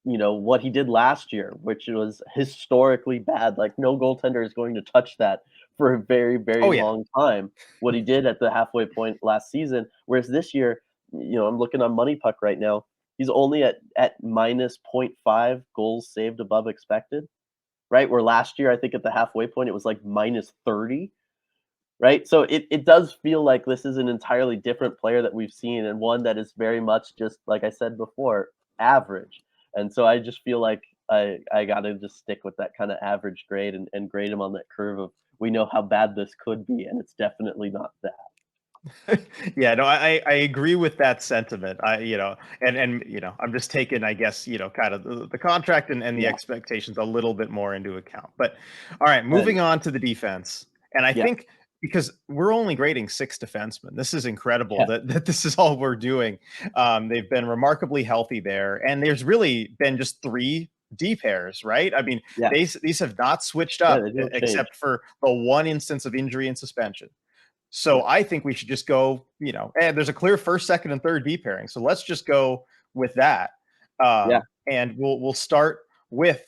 what he did last year, which was historically bad. Like no goaltender is going to touch that for a very, very Oh yeah. long time. What he did at the halfway point last season, whereas this year, I'm looking on Money Puck right now. He's only at minus point 0.5 goals saved above expected, right? Where last year, I think at the halfway point, it was like minus 30. Right? So it does feel like this is an entirely different player that we've seen, and one that is very much just like I said before, average. And so I just feel like I gotta just stick with that kind of average grade, and grade him on that curve of, we know how bad this could be, and it's definitely not that. Yeah, no, I agree with that sentiment. And I'm just taking, I guess, kind of the contract and the Yeah. expectations a little bit more into account. But all right, And moving on to the defense. And I yeah, think, because we're only grading 6 defensemen, this is incredible yeah, that this is all we're doing. They've been remarkably healthy there, and there's really been just 3 D pairs, right? I mean, yeah, these have not switched yeah, up, they don't change. except for the one instance of injury and suspension. Yeah, So I think we should just go, and there's a clear first, second, and third D pairing. So let's just go with that. yeah. And we'll start with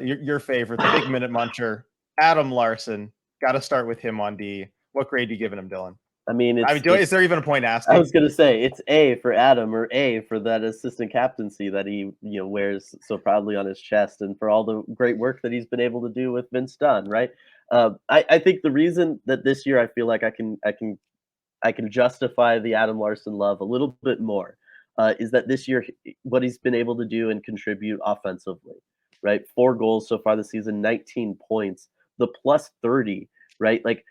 your favorite, the big minute muncher, Adam Larson. Got to start with him on D. What grade are you giving him, Dylan? I mean, I mean, is it's there even a point I asking? was gonna say it's A for Adam or A for that assistant captaincy that he, wears so proudly on his chest, and for all the great work that he's been able to do with Vince Dunn, right? I think the reason that this year I feel like I can justify the Adam Larson love a little bit more, is that this year what he's been able to do and contribute offensively, right? 4 goals so far this season, 19 points, the plus 30, right? Like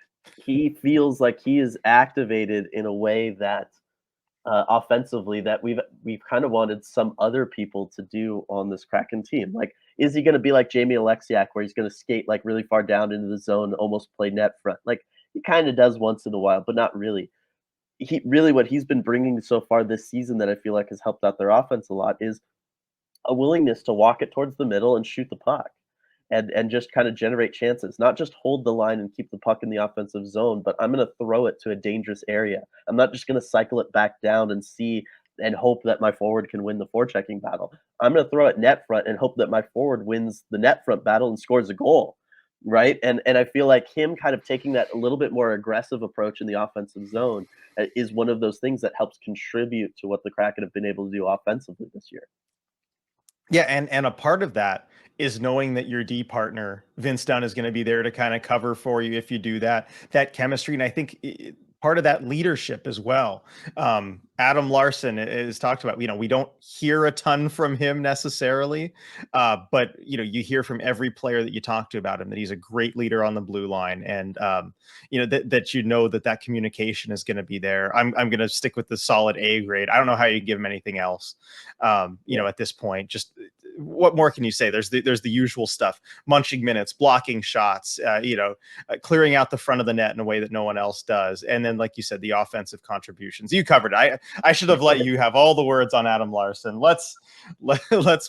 he feels like he is activated in a way that offensively that we've kind of wanted some other people to do on this Kraken team. Like, is he going to be like Jamie Alexiak, where he's going to skate like really far down into the zone, almost play net front? Like he kind of does once in a while, but not really. He really what he's been bringing so far this season that I feel like has helped out their offense a lot is a willingness to walk it towards the middle and shoot the puck and just kind of generate chances, not just hold the line and keep the puck in the offensive zone, but I'm going to throw it to a dangerous area. I'm not just going to cycle it back down and see and hope that my forward can win the forechecking battle. I'm going to throw it net front and hope that my forward wins the net front battle and scores a goal. Right. And I feel like him kind of taking that a little bit more aggressive approach in the offensive zone is one of those things that helps contribute to what the Kraken have been able to do offensively this year. Yeah, and a part of that is knowing that your D partner, Vince Dunn, is going to be there to kind of cover for you if you do that. That chemistry, and I think part of that leadership as well. Adam Larson is talked about. We don't hear a ton from him necessarily, but you hear from every player that you talk to about him that he's a great leader on the blue line, and that communication is going to be there. I'm going to stick with the solid A grade. I don't know how you give him anything else. At this point, just what more can you say? There's the usual stuff: munching minutes, blocking shots, clearing out the front of the net in a way that no one else does, and then, like you said, the offensive contributions. You covered it. I should have let you have all the words on Adam Larson. Let's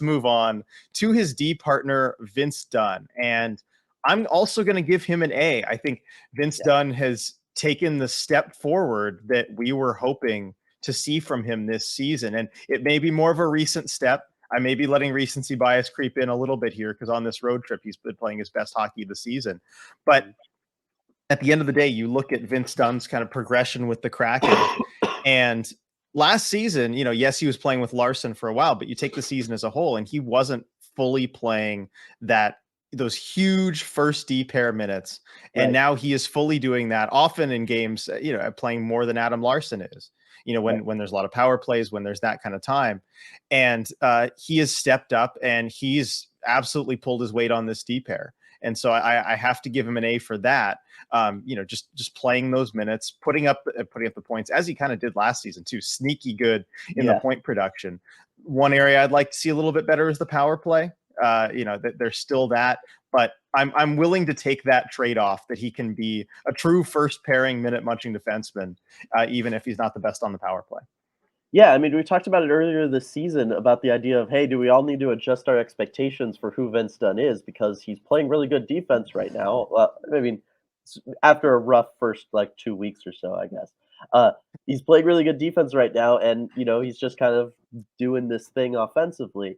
move on to his D partner, Vince Dunn, and I'm also going to give him an A. I think Vince Dunn has taken the step forward that we were hoping to see from him this season. And it may be more of a recent step. I may be letting recency bias creep in a little bit here because on this road trip, he's been playing his best hockey of the season. But at the end of the day, you look at Vince Dunn's kind of progression with the Kraken. And last season, yes, he was playing with Larson for a while, but you take the season as a whole, and he wasn't fully playing those huge first D pair minutes. And Right. now he is fully doing that, often in games, playing more than Adam Larson is, when there's a lot of power plays, when there's that kind of time. And he has stepped up and he's absolutely pulled his weight on this D pair. And so I have to give him an A for that. Just playing those minutes, putting up the points as he kind of did last season too. Sneaky good in the point production. One area I'd like to see a little bit better is the power play. That there's still that, but I'm willing to take that trade-off that he can be a true first pairing minute munching defenseman, even if he's not the best on the power play. Yeah, I mean, we talked about it earlier this season about the idea of, hey, do we all need to adjust our expectations for who Vince Dunn is because he's playing really good defense right now. I mean, after a rough first 2 weeks or so, I guess. He's playing really good defense right now, and he's just kind of doing this thing offensively.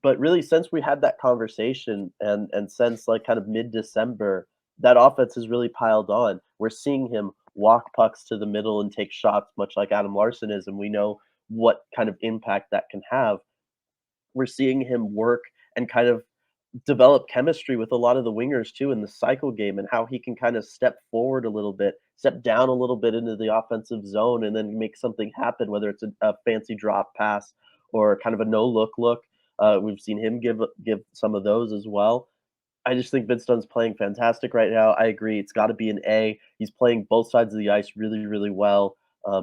But really, since we had that conversation, and since kind of mid-December, that offense has really piled on. We're seeing him walk pucks to the middle and take shots, much like Adam Larson is, and we know what kind of impact that can have. We're seeing him work and kind of develop chemistry with a lot of the wingers too in the cycle game, and how he can kind of step forward a little bit, step down a little bit into the offensive zone, and then make something happen, whether it's a fancy drop pass or kind of a no look. We've seen him give some of those as well. I just think Vince Dunn's playing fantastic right now. I agree. It's got to be an A. He's playing both sides of the ice really, really well. I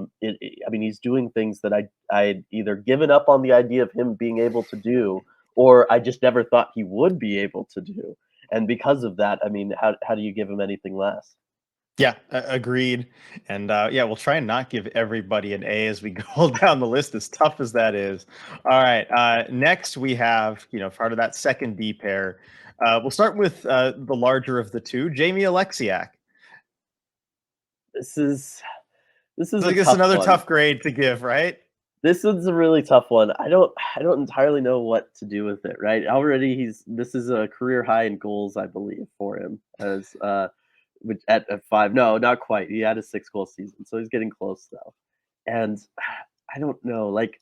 mean, he's doing things that I'd either given up on the idea of him being able to do, or I just never thought he would be able to do. And because of that, I mean, how do you give him anything less? Yeah, agreed. And we'll try and not give everybody an A as we go down the list, as tough as that is. All right. Next, we have, part of that second D pair. We'll start with the larger of the two, Jamie Alexiak. This is I a guess tough another one. tough grade to give, right? This one's a really tough one. I don't entirely know what to do with it, right? Already this is a career high in goals, I believe, for him. As which at 5, no, not quite. He had a 6-goal season, so he's getting close though. And I don't know, like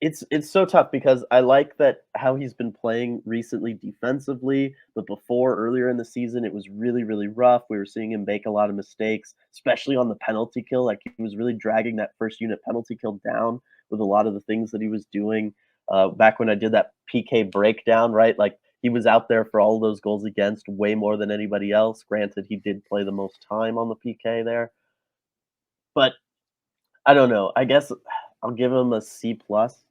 it's so tough because I like that how he's been playing recently defensively, but before earlier in the season it was really, really rough. We were seeing him make a lot of mistakes, especially on the penalty kill. Like he was really dragging that first unit penalty kill down with a lot of the things that he was doing. Back when I did that PK breakdown, right? Like he was out there for all of those goals against way more than anybody else. Granted, he did play the most time on the PK there, but I don't know. I guess I'll give him a C plus.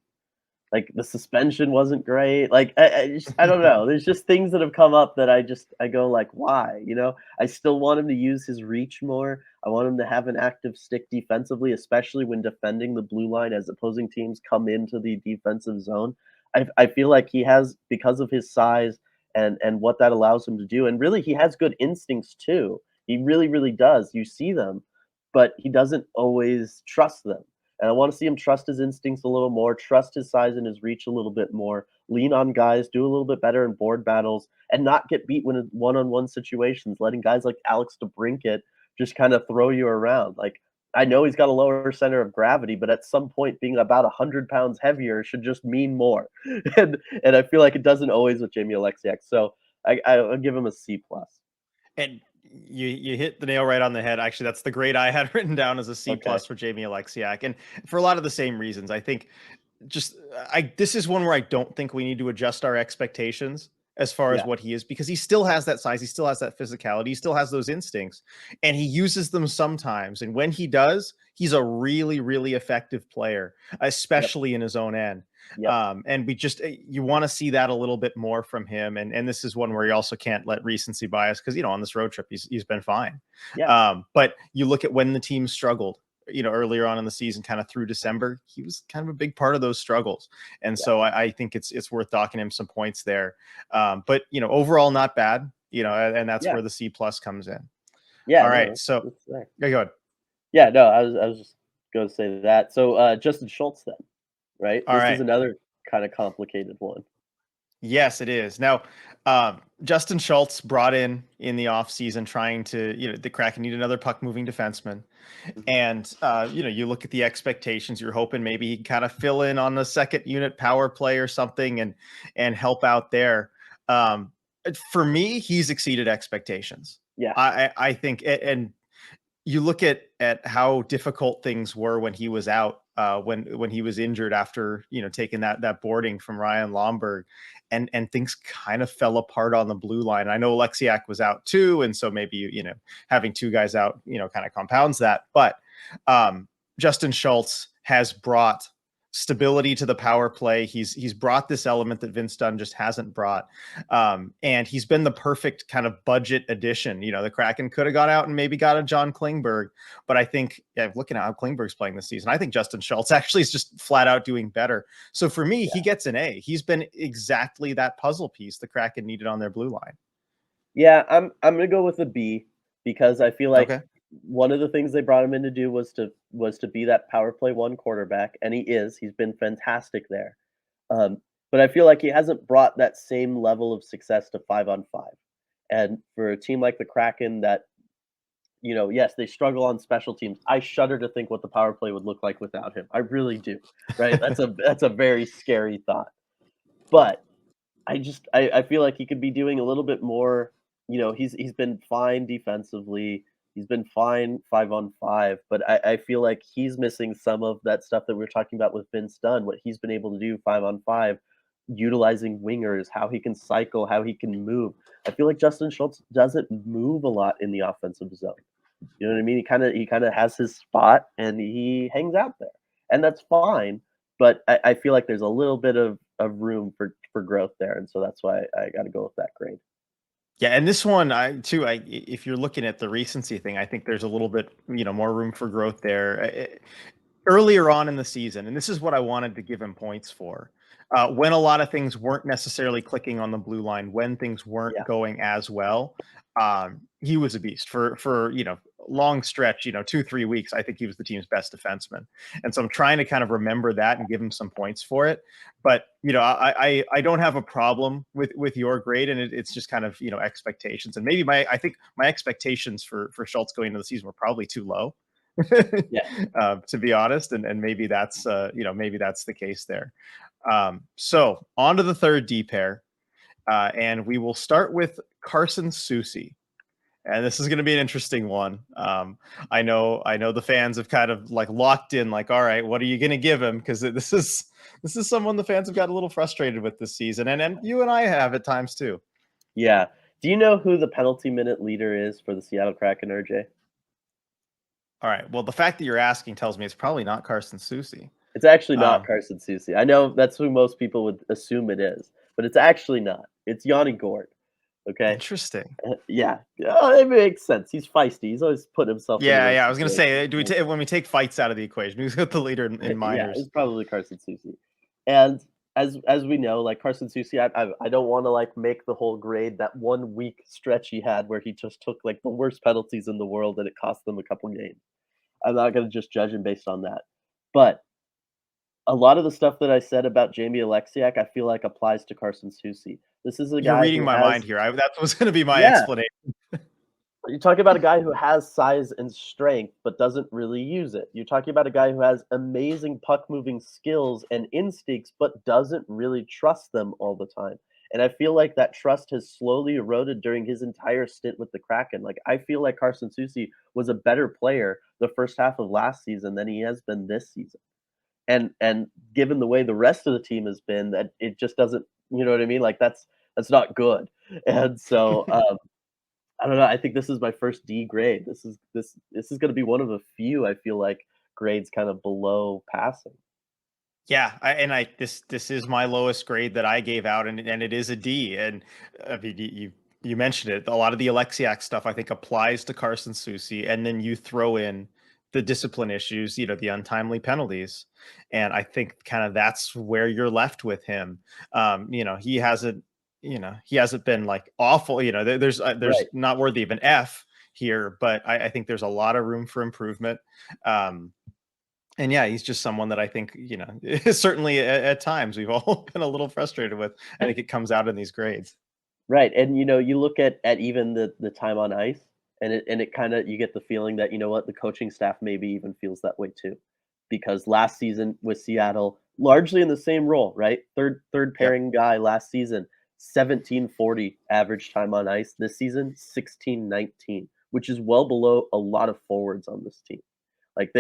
Like, the suspension wasn't great, like, I don't know, there's just things that have come up that I go like, "Why?" You know? I still want him to use his reach more, I want him to have an active stick defensively, especially when defending the blue line as opposing teams come into the defensive zone. I feel like he has, because of his size and what that allows him to do, and really he has good instincts too. He really, really does, you see them, but he doesn't always trust them. And I want to see him trust his instincts a little more, trust his size and his reach a little bit more, lean on guys, do a little bit better in board battles, and not get beat when in one-on-one situations, letting guys like Alex DeBrincat just kind of throw you around. Like, I know he's got a lower center of gravity, but at some point, being about 100 pounds heavier should just mean more. And I feel like it doesn't always with Jamie Alexiak. So I'll give him a C plus. And you hit the nail right on the head. Actually, that's the grade I had written down as a C Okay. plus for Jamie Alexiak, and for a lot of the same reasons. I think just I this is one where I don't think we need to adjust our expectations as far as Yeah. what he is, because he still has that size, he still has that physicality, he still has those instincts, and he uses them sometimes. And when he does, he's a really, really effective player, Yep. especially in his own end. Yep. And we just you want to see that a little bit more from him. And this is one where you also can't let recency bias, because on this road trip he's been fine. Yeah. But you look at when the team struggled, earlier on in the season, kind of through December, he was kind of a big part of those struggles. And Yeah. so I think it's worth docking him some points there. But overall not bad, and that's Yeah. where the C plus comes in. Yeah. All No, right. So that's fair. yeah, go ahead. Yeah. No, I was just going to say that. So Justin Schultz then. Right? All This is right. another kind of complicated one. Yes, it is. Now, Justin Schultz brought in the offseason, trying to, the Kraken need another puck moving defenseman. Mhm. And, you look at the expectations, you're hoping maybe he can kind of fill in on the second unit power play or something and help out there. Um, for me, he's exceeded expectations. Yeah. I think, and you look at how difficult things were when he was out, when he was injured after taking that boarding from Ryan Lomberg, and things kind of fell apart on the blue line. I know Alexiak was out too, and so maybe having two guys out kind of compounds that. But Justin Schultz has brought stability to the power play. He's brought this element that Vince Dunn just hasn't brought, and he's been the perfect kind of budget addition. The Kraken could have got out and maybe got a John Klingberg, but I think, looking at how Klingberg's playing this season, I think Justin Schultz actually is just flat out doing better. So for me, he gets an A. He's been exactly that puzzle piece the Kraken needed on their blue line. Yeah, I'm gonna go with a B because I feel like Okay. one of the things they brought him in to do was to be that power play one quarterback, and he is. He's been fantastic there. But I feel like he hasn't brought that same level of success to 5-on-5. And for a team like the Kraken that, yes, they struggle on special teams. I shudder to think what the power play would look like without him. I really do. Right? That's a very scary thought. But I feel like he could be doing a little bit more. He's been fine defensively. He's been fine 5-on-5, but I feel like he's missing some of that stuff that we are talking about with Vince Dunn, what he's been able to do 5-on-5, utilizing wingers, how he can cycle, how he can move. I feel like Justin Schultz doesn't move a lot in the offensive zone. You know what I mean? He kind of has his spot and he hangs out there, and that's fine. But I feel like there's a little bit of room for growth there, and so that's why I got to go with that grade. Yeah, and this one, if you're looking at the recency thing, I think there's a little bit, more room for growth there. Earlier on in the season, and this is what I wanted to give him points for, when a lot of things weren't necessarily clicking on the blue line, when things weren't Yeah, going as well, he was a beast for long stretch, 2-3 weeks, I think he was the team's best defenseman. And so I'm trying to kind of remember that and give him some points for it. But, I don't have a problem with your grade, and it's just kind of, expectations. And maybe I think my expectations for Schultz going into the season were probably too low. To be honest, and maybe that's maybe that's the case there. So on to the third D pair, and we will start with Carson Soucy. And this is going to be an interesting one. I know the fans have kind of like locked in, like, all right, what are you going to give him? Because this is someone the fans have got a little frustrated with this season, and you and I have at times too. Yeah. Do you know who the penalty minute leader is for the Seattle Kraken, RJ? All right. Well, the fact that you're asking tells me it's probably not Carson Soucy. It's actually not Um, Carson Soucy. I know that's who most people would assume it is, but it's actually not. It's Yanni Gord. Okay. Interesting. Yeah. Oh, it makes sense. He's feisty. He's always put himself in the Yeah, worst yeah. I was going to say, situations. when we take fights out of the equation, who's got the leader in Yeah, minors? it's probably Carson Soucy. And as we know, like Carson Soucy, I don't want to like make the whole grade that 1 week stretch he had where he just took like the worst penalties in the world and it cost them a couple games. I'm not going to just judge him based on that. But a lot of the stuff that I said about Jamie Alexiak, I feel like applies to Carson Soucy. This is a You're guy reading who my mind has, here. That was going to be my yeah, explanation. you're talking about a guy who has size and strength, but doesn't really use it. You're talking about a guy who has amazing puck moving skills and instincts, but doesn't really trust them all the time. And I feel like that trust has slowly eroded during his entire stint with the Kraken. Like I feel like Carson Soucy was a better player the first half of last season than he has been this season. And given the way the rest of the team has been, that it just doesn't, you know what I mean? Like that's not good. And so I don't know. I think this is my first D grade. This is going to be one of a few. I feel like grades kind of below passing. Yeah, this is my lowest grade that I gave out, and it is a D. And I mean, you mentioned it. A lot of the Alexiak stuff I think applies to Carson Soucy, and then you throw in the discipline issues, the untimely penalties, and I think kind of that's where you're left with him. He hasn't, he hasn't been like awful. There's Right. not worthy of an F here, but I think there's a lot of room for improvement. And yeah, he's just someone that I think, certainly at times we've all been a little frustrated with. I think it comes out in these grades. Right. And you look at even the time on ice, and it kind of, you get the feeling that, you know what, the coaching staff maybe even feels that way too. Because last season with Seattle, largely in the same role, right? Third Yep. pairing guy last season, 1740 average time on ice. This season, 1619, which is well below a lot of forwards on this team. Like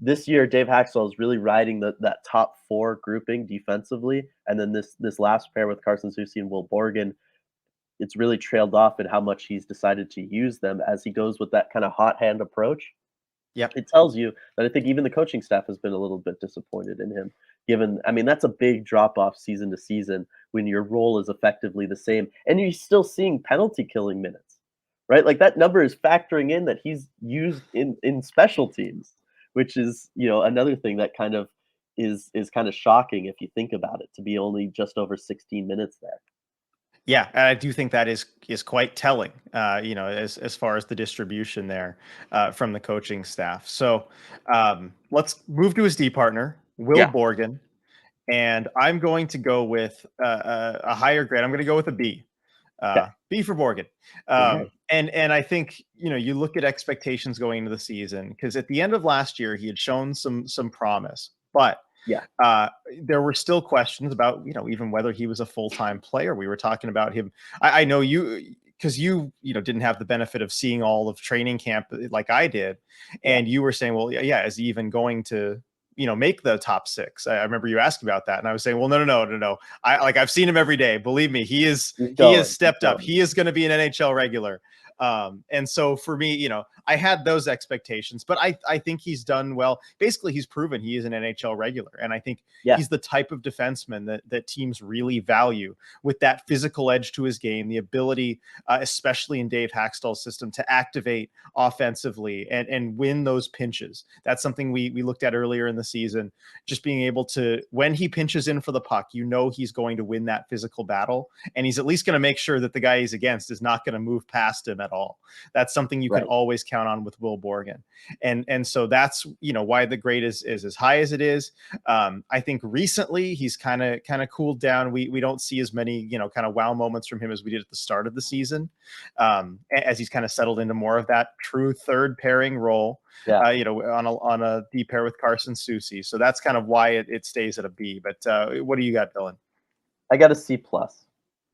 this year, Dave Haxtell is really riding that top four grouping defensively, and then this last pair with Carson Soucy and Will Borgen, it's really trailed off in how much he's decided to use them as he goes with that kind of hot hand approach. Yep. It tells you that I think even the coaching staff has been a little bit disappointed in him. Given, I mean, that's a big drop off season to season when your role is effectively the same, and you're still seeing penalty killing minutes, right? Like that number is factoring in that he's used in special teams, which is another thing that kind of is kind of shocking if you think about it, to be only just over 16 minutes there. Yeah, and I do think that is quite telling. As far as the distribution there from the coaching staff. So let's move to his D partner, Will Yeah. Borgen, and I'm going to go with a higher grade. I'm going to go with a B. Okay. B for Borgen. Okay. And I think you look at expectations going into the season, because at the end of last year he had shown some promise, but Yeah. uh, there were still questions about even whether he was a full-time player. We were talking about him. I know you, because you didn't have the benefit of seeing all of training camp like I did, Yeah. and you were saying, well, yeah, is he even going to make the top six? I remember you asked about that, and I was saying, well, no. I've seen him every day. Believe me, he has He's stepped up. going. He is going to be an NHL regular. And so for me, I had those expectations, but I think he's done well. Basically, he's proven he is an NHL regular, and I think Yeah. he's the type of defenseman that teams really value, with that physical edge to his game, the ability, especially in Dave Haxtell's system, to activate offensively and win those pinches. That's something we looked at earlier in the season. Just being able to, when he pinches in for the puck, he's going to win that physical battle, and he's at least going to make sure that the guy he's against is not going to move past him at at all. That's something you can Right. always count on with Will Borgen. And so that's, why the grade is as high as it is. I think recently he's kind of cooled down. We don't see as many, kind of wow moments from him as we did at the start of the season. As he's kind of settled into more of that true third pairing role. Yeah. On a D pair with Carson Soucy. So that's kind of why it stays at a B. But what do you got, Dylan? I got a C plus,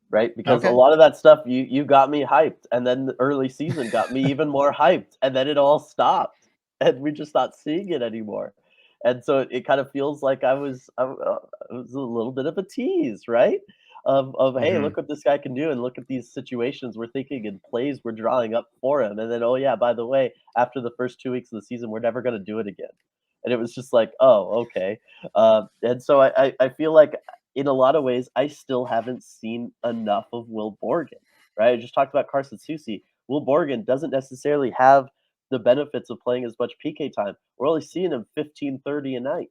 right? Because a Okay. lot of that stuff you got me hyped, and then the early season got me even more hyped, and then it all stopped, and we're just not seeing it anymore. And so it kind of feels like it was a little bit of a tease, right? Of hey, Mm-hmm. look what this guy can do, and look at these situations we're thinking and plays we're drawing up for him, and then oh yeah, by the way, after the first 2 weeks of the season, we're never going to do it again. And it was just like, oh, okay. And so I feel like in a lot of ways, I still haven't seen enough of Will Borgen, right? I just talked about Carson Soucy. Will Borgen doesn't necessarily have the benefits of playing as much PK time. We're only seeing him 15, 30 a night.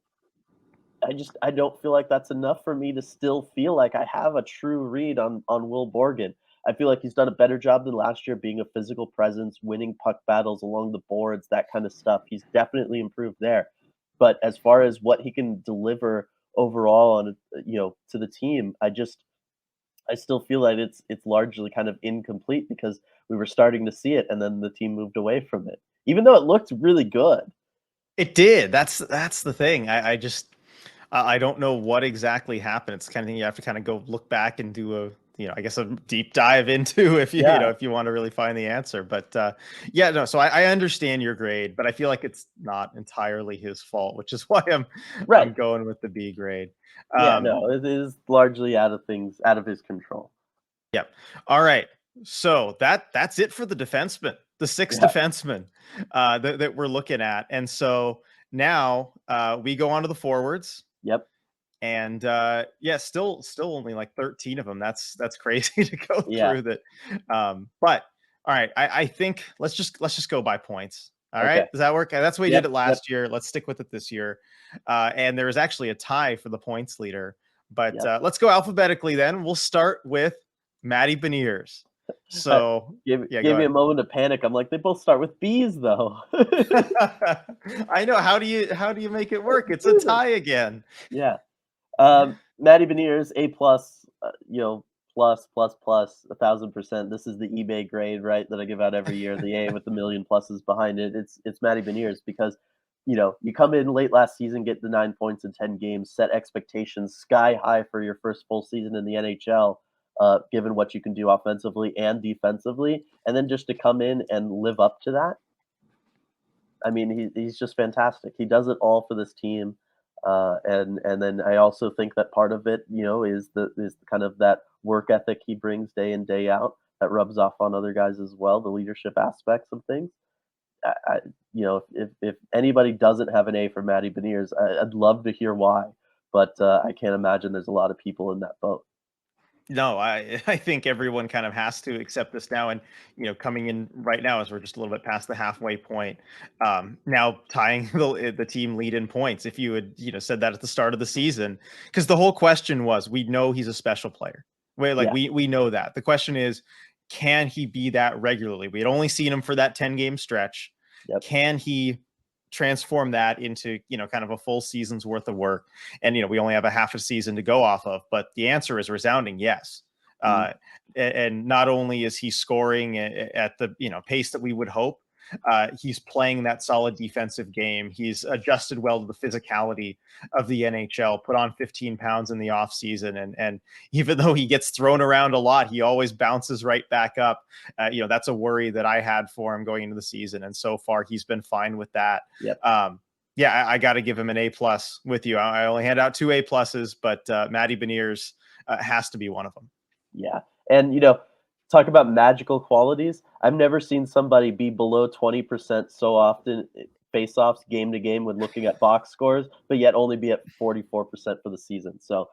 I don't feel like that's enough for me to still feel like I have a true read on Will Borgen. I feel like he's done a better job than last year being a physical presence, winning puck battles along the boards, that kind of stuff. He's definitely improved there. But as far as what he can deliver overall on to the team, I still feel like it's largely kind of incomplete because we were starting to see it and then the team moved away from it. Even though it looked really good. It did. That's the thing. I just I don't know what exactly happened. It's kind of thing you have to kind of go look back and do a I guess a deep dive into if Yeah. if you want to really find the answer. But yeah, no. So I understand your grade, but I feel like it's not entirely his fault, which is why I'm Right. going with the B grade. Yeah, Um, no, it is largely out of his control. Yep. All right. So that's it for the defenseman, the six Yeah. defensemen that we're looking at. And so now we go on to the forwards. Yep. And yeah, still only like 13 of them. That's crazy to go Yeah. through that. But all right, I think let's just go by points. All right, Okay. does that work? That's the way we did Yep. it Yep. last year. Let's stick with it this year. And there is actually a tie for the points leader. But Yep. let's go alphabetically then. We'll start with Matty Beniers. I So yeah, gave go me a ahead. moment of panic. I'm like, they both start with B's though. I know. How do you make it work? It's a tie again. Yeah. Matty Beniers, A plus, plus, plus, plus, 1,000%. This is the eBay grade, right? That I give out every year. The A with the million pluses behind it. It's Matty Beniers because, you come in late last season, get the 9 points in 10 games, set expectations sky high for your first full season in the NHL. Given what you can do offensively and defensively, and then just to come in and live up to that. I mean, he's just fantastic. He does it all for this team, and then I also think that part of it, is kind of that work ethic he brings day in day out that rubs off on other guys as well. The leadership aspects of things. If anybody doesn't have an A for Matty Beniers, I'd love to hear why, but I can't imagine there's a lot of people in that boat. No, I think everyone kind of has to accept this now, and coming in right now as we're just a little bit past the halfway point, now tying the team lead in points. If you had said that at the start of the season, because the whole question was, we know he's a special player. Yeah. We know that. The question is, can he be that regularly? We had only seen him for that 10-game stretch. Yep. Can he transform that into kind of a full season's worth of work? And we only have a half a season to go off of, but the answer is resounding yes. Mm. And not only is he scoring at the pace that we would hope, he's playing that solid defensive game. He's adjusted well to the physicality of the NHL, put on 15 pounds in the off season, and even though he gets thrown around a lot, he always bounces right back up. That's a worry that I had for him going into the season, and so far he's been fine with that. Yep. Yeah, I got to give him an A plus with you. I only hand out 2 A pluses, but Matty Beniers has to be one of them. Yeah. And, talk about magical qualities. I've never seen somebody be below 20% so often face-offs game to game when looking at box scores, but yet only be at 44% for the season. So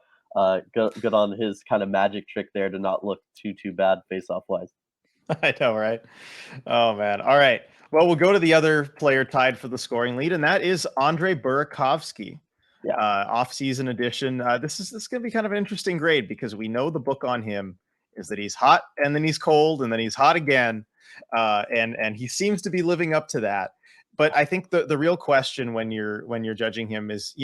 good on his kind of magic trick there to not look too bad face-off wise. I know, right? Oh man. All right. Well, we'll go to the other player tied for the scoring lead, and that is Andre Burakovsky. Yeah. Off-season edition. This is going to be kind of an interesting grade because we know the book on him is that he's hot and then he's cold and then he's hot again. and he seems to be living up to that. But I think the real question when you're judging him is,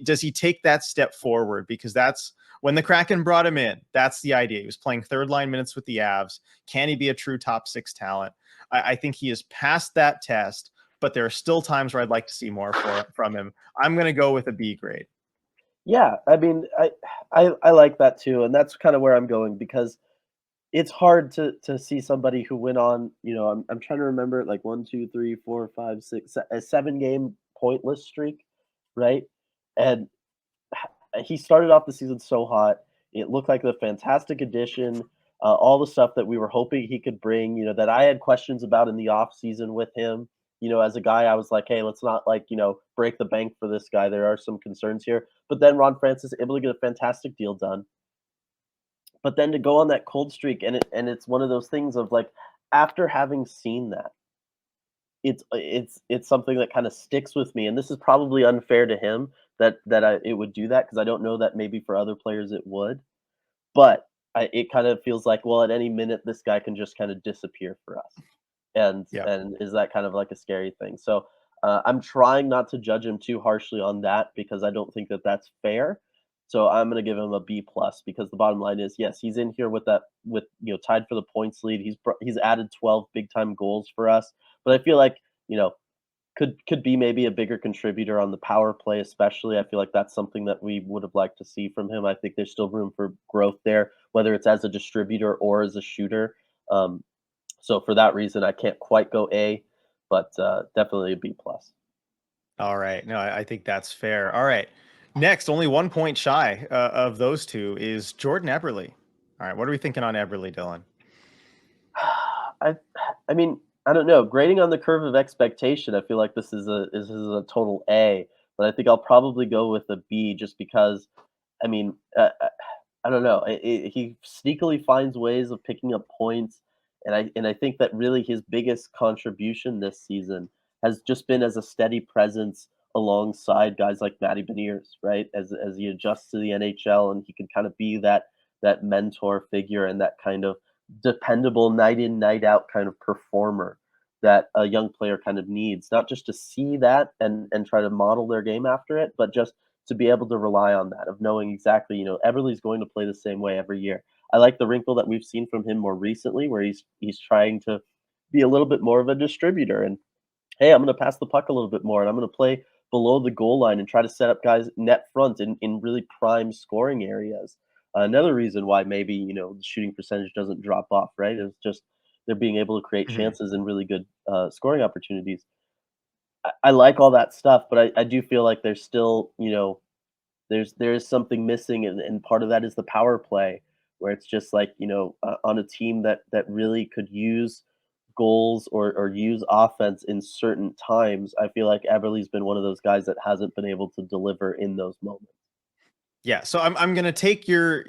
does he take that step forward? Because that's when the Kraken brought him in. That's the idea. He was playing third line minutes with the Avs. Can he be a true top six talent? I think he has passed that test, but there are still times where I'd like to see more from him. I'm going to go with a B grade. Yeah, I mean, I like that too, and that's kind of where I'm going because it's hard to see somebody who went on, I'm trying to remember like 1, 2, 3, 4, 5, 6, a 7-game pointless streak, right? And he started off the season so hot. It looked like a fantastic addition. All the stuff that we were hoping he could bring, that I had questions about in the off season with him. As a guy, I was like, hey, let's not break the bank for this guy. There are some concerns here. But then Ron Francis able to get a fantastic deal done. But then to go on that cold streak, and it's one of those things of like, after having seen that, it's something that kind of sticks with me, and this is probably unfair to him that it would do that because I don't know that maybe for other players it would, but it kind of feels like, well, at any minute this guy can just kind of disappear for us, and Yeah. and is that kind of like a scary thing? So I'm trying not to judge him too harshly on that because I don't think that that's fair. So I'm going to give him a B plus because the bottom line is, yes, he's in here with tied for the points lead. He's added 12 big time goals for us, but I feel like you know could be maybe a bigger contributor on the power play, especially. I feel like that's something that we would have liked to see from him. I think there's still room for growth there, whether it's as a distributor or as a shooter. Um, so for that reason, I can't quite go A, but definitely a B plus. All right. No, I think that's fair. All right. Next, only 1 point shy of those two is Jordan Eberle. All right. What are we thinking on Eberle, Dylan? I I mean, I don't know. Grading on the curve of expectation, I feel like this is a total A, but I think I'll probably go with a B just because. I mean, I don't know. He sneakily finds ways of picking up points, and I think that really his biggest contribution this season has just been as a steady presence alongside guys like Matty Beniers, right? As he adjusts to the NHL and he can kind of be that mentor figure and that kind of dependable night in night out kind of performer that a young player kind of needs, not just to see that and try to model their game after it, but just to be able to rely on that, of knowing exactly, Everly's going to play the same way every year. I like the wrinkle that we've seen from him more recently, where he's trying to be a little bit more of a distributor. And hey, I'm going to pass the puck a little bit more, and I'm going to play below the goal line and try to set up guys net front in really prime scoring areas. Another reason why maybe the shooting percentage doesn't drop off, right? Is just they're being able to create Mhm. chances and really good scoring opportunities. I like all that stuff, but I do feel like there's still, there is something missing, and part of that is the power play, where it's just like, on a team that really could use goals or use offense in certain times. I feel like Everly's been one of those guys that hasn't been able to deliver in those moments. Yeah, so I'm gonna take your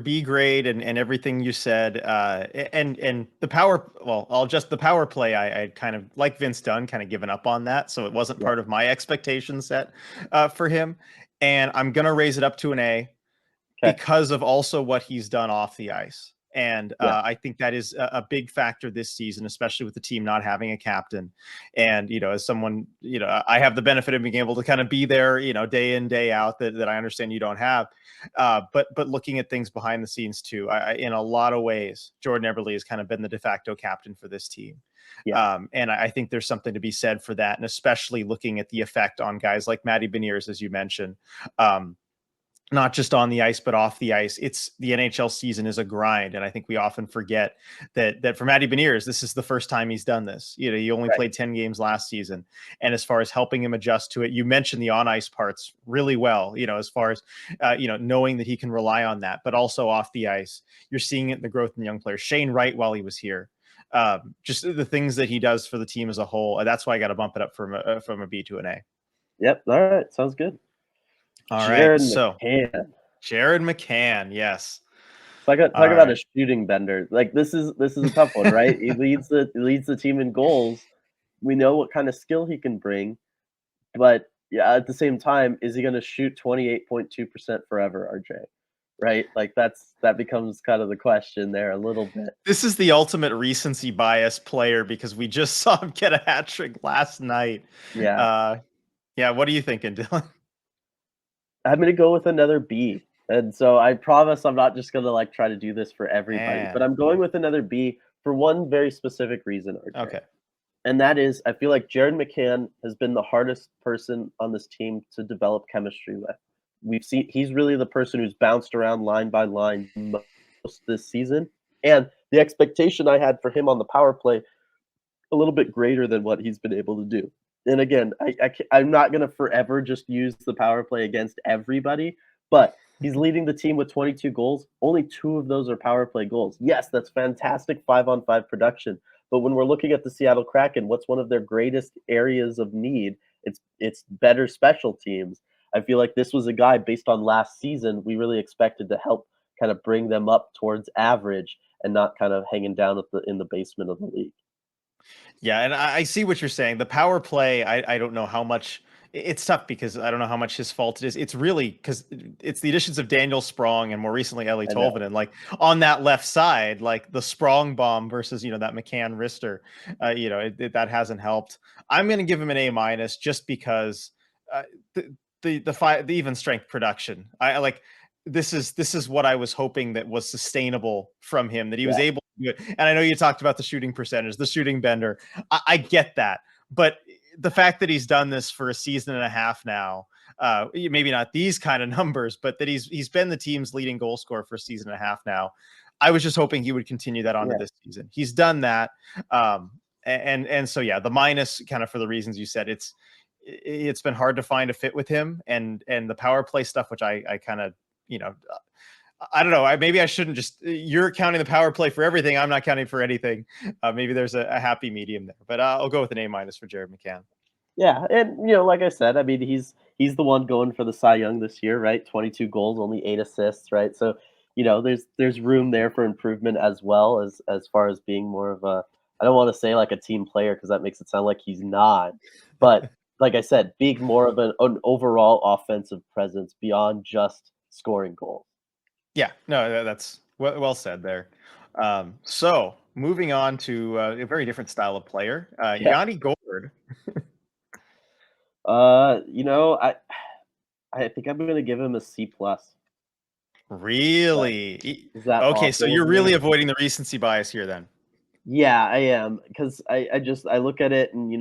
B grade and everything you said, and the power. Well, I'll just the power play. I kind of like Vince Dunn, kind of given up on that, so it wasn't Yeah. part of my expectation set for him. And I'm gonna raise it up to an A Okay. because of also what he's done off the ice. And Yeah. I think that is a big factor this season, especially with the team not having a captain. And, as someone, I have the benefit of being able to kind of be there, day in, day out that I understand you don't have. But looking at things behind the scenes too, in a lot of ways, Jordan Eberle has kind of been the de facto captain for this team. Yeah. And I think there's something to be said for that. And especially looking at the effect on guys like Matty Beniers, as you mentioned. Not just on the ice, but off the ice. It's the NHL season is a grind. And I think we often forget that for Matty Beniers, this is the first time he's done this. He only Right. played 10 games last season. And as far as helping him adjust to it, you mentioned the on ice parts really well, as far as, knowing that he can rely on that, but also off the ice, you're seeing it in the growth in the young players. Shane Wright, while he was here, just the things that he does for the team as a whole. That's why I got to bump it up from a B to an A. Yep. All right. Sounds good. All right. Jared So McCann. Jared McCann. Yes. Talk All about a right. shooting bender. Like this is a tough one, right? He leads the team in goals. We know what kind of skill he can bring, but yeah, at the same time, is he going to shoot 28.2% forever, RJ? right? Like that becomes kind of the question there a little bit. This is the ultimate recency bias player because we just saw him get a hat trick last night. Yeah. Uh, yeah, what are you thinking, Dylan? I'm gonna go with another B. And so I promise I'm not just gonna like try to do this for everybody, but Man. I'm going with another B for one very specific reason, RJ. Okay. And that is I feel like Jared McCann has been the hardest person on this team to develop chemistry with. We've seen he's really the person who's bounced around line by line most this season. And the expectation I had for him on the power play a little bit greater than what he's been able to do. And again, I'm not going to forever just use the power play against everybody, but he's leading the team with 22 goals. Only 2 of those are power play goals. Yes, that's fantastic 5-on-5 production. But when we're looking at the Seattle Kraken, what's one of their greatest areas of need? It's better special teams. I feel like this was a guy based on last season we really expected to help kind of bring them up towards average and not kind of hanging down at in the basement of the league. Yeah, and I see what you're saying. The power play, I don't know how much it's tough because I don't know how much his fault it is. It's really because it's the additions of Daniel Sprong and more recently Ellie I know. Tolvanen. Like on that left side, like the Sprong bomb versus that McCann wrister, that hasn't helped. I'm going to give him an A- just because uh, the the even strength production. I like this is what I was hoping that was sustainable from him, that he was Yeah. able to do it. And I know you talked about the shooting percentage, the shooting bender. I get that, but the fact that he's done this for a season and a half now, maybe not these kind of numbers, but that he's been the team's leading goal scorer for a season and a half now. I was just hoping he would continue that onto Yeah. this season. He's done that, and so yeah, the minus kind of for the reasons you said. It's been hard to find a fit with him, and the power play stuff, which I kind of you know I don't know. Maybe I shouldn't just. You're counting the power play for everything. I'm not counting for anything. Maybe there's a happy medium there, but I'll go with an A- for Jared McCann. Yeah, and like I said, I mean, he's the one going for the Cy Young this year, right? 22 goals, only 8 assists, right? So, there's room there for improvement as well as far as being more of a I don't want to say like a team player because that makes it sound like he's not, but like I said, being more of an overall offensive presence beyond just scoring goals. Yeah, no, that's well said there. So moving on to a very different style of player, Yeah. Yanni Gord. Uh, you know, I I think I'm gonna give him a C plus. But Really? is that Okay, so awful of you're really me? avoiding the recency bias here, then. Yeah, I am because I look at it and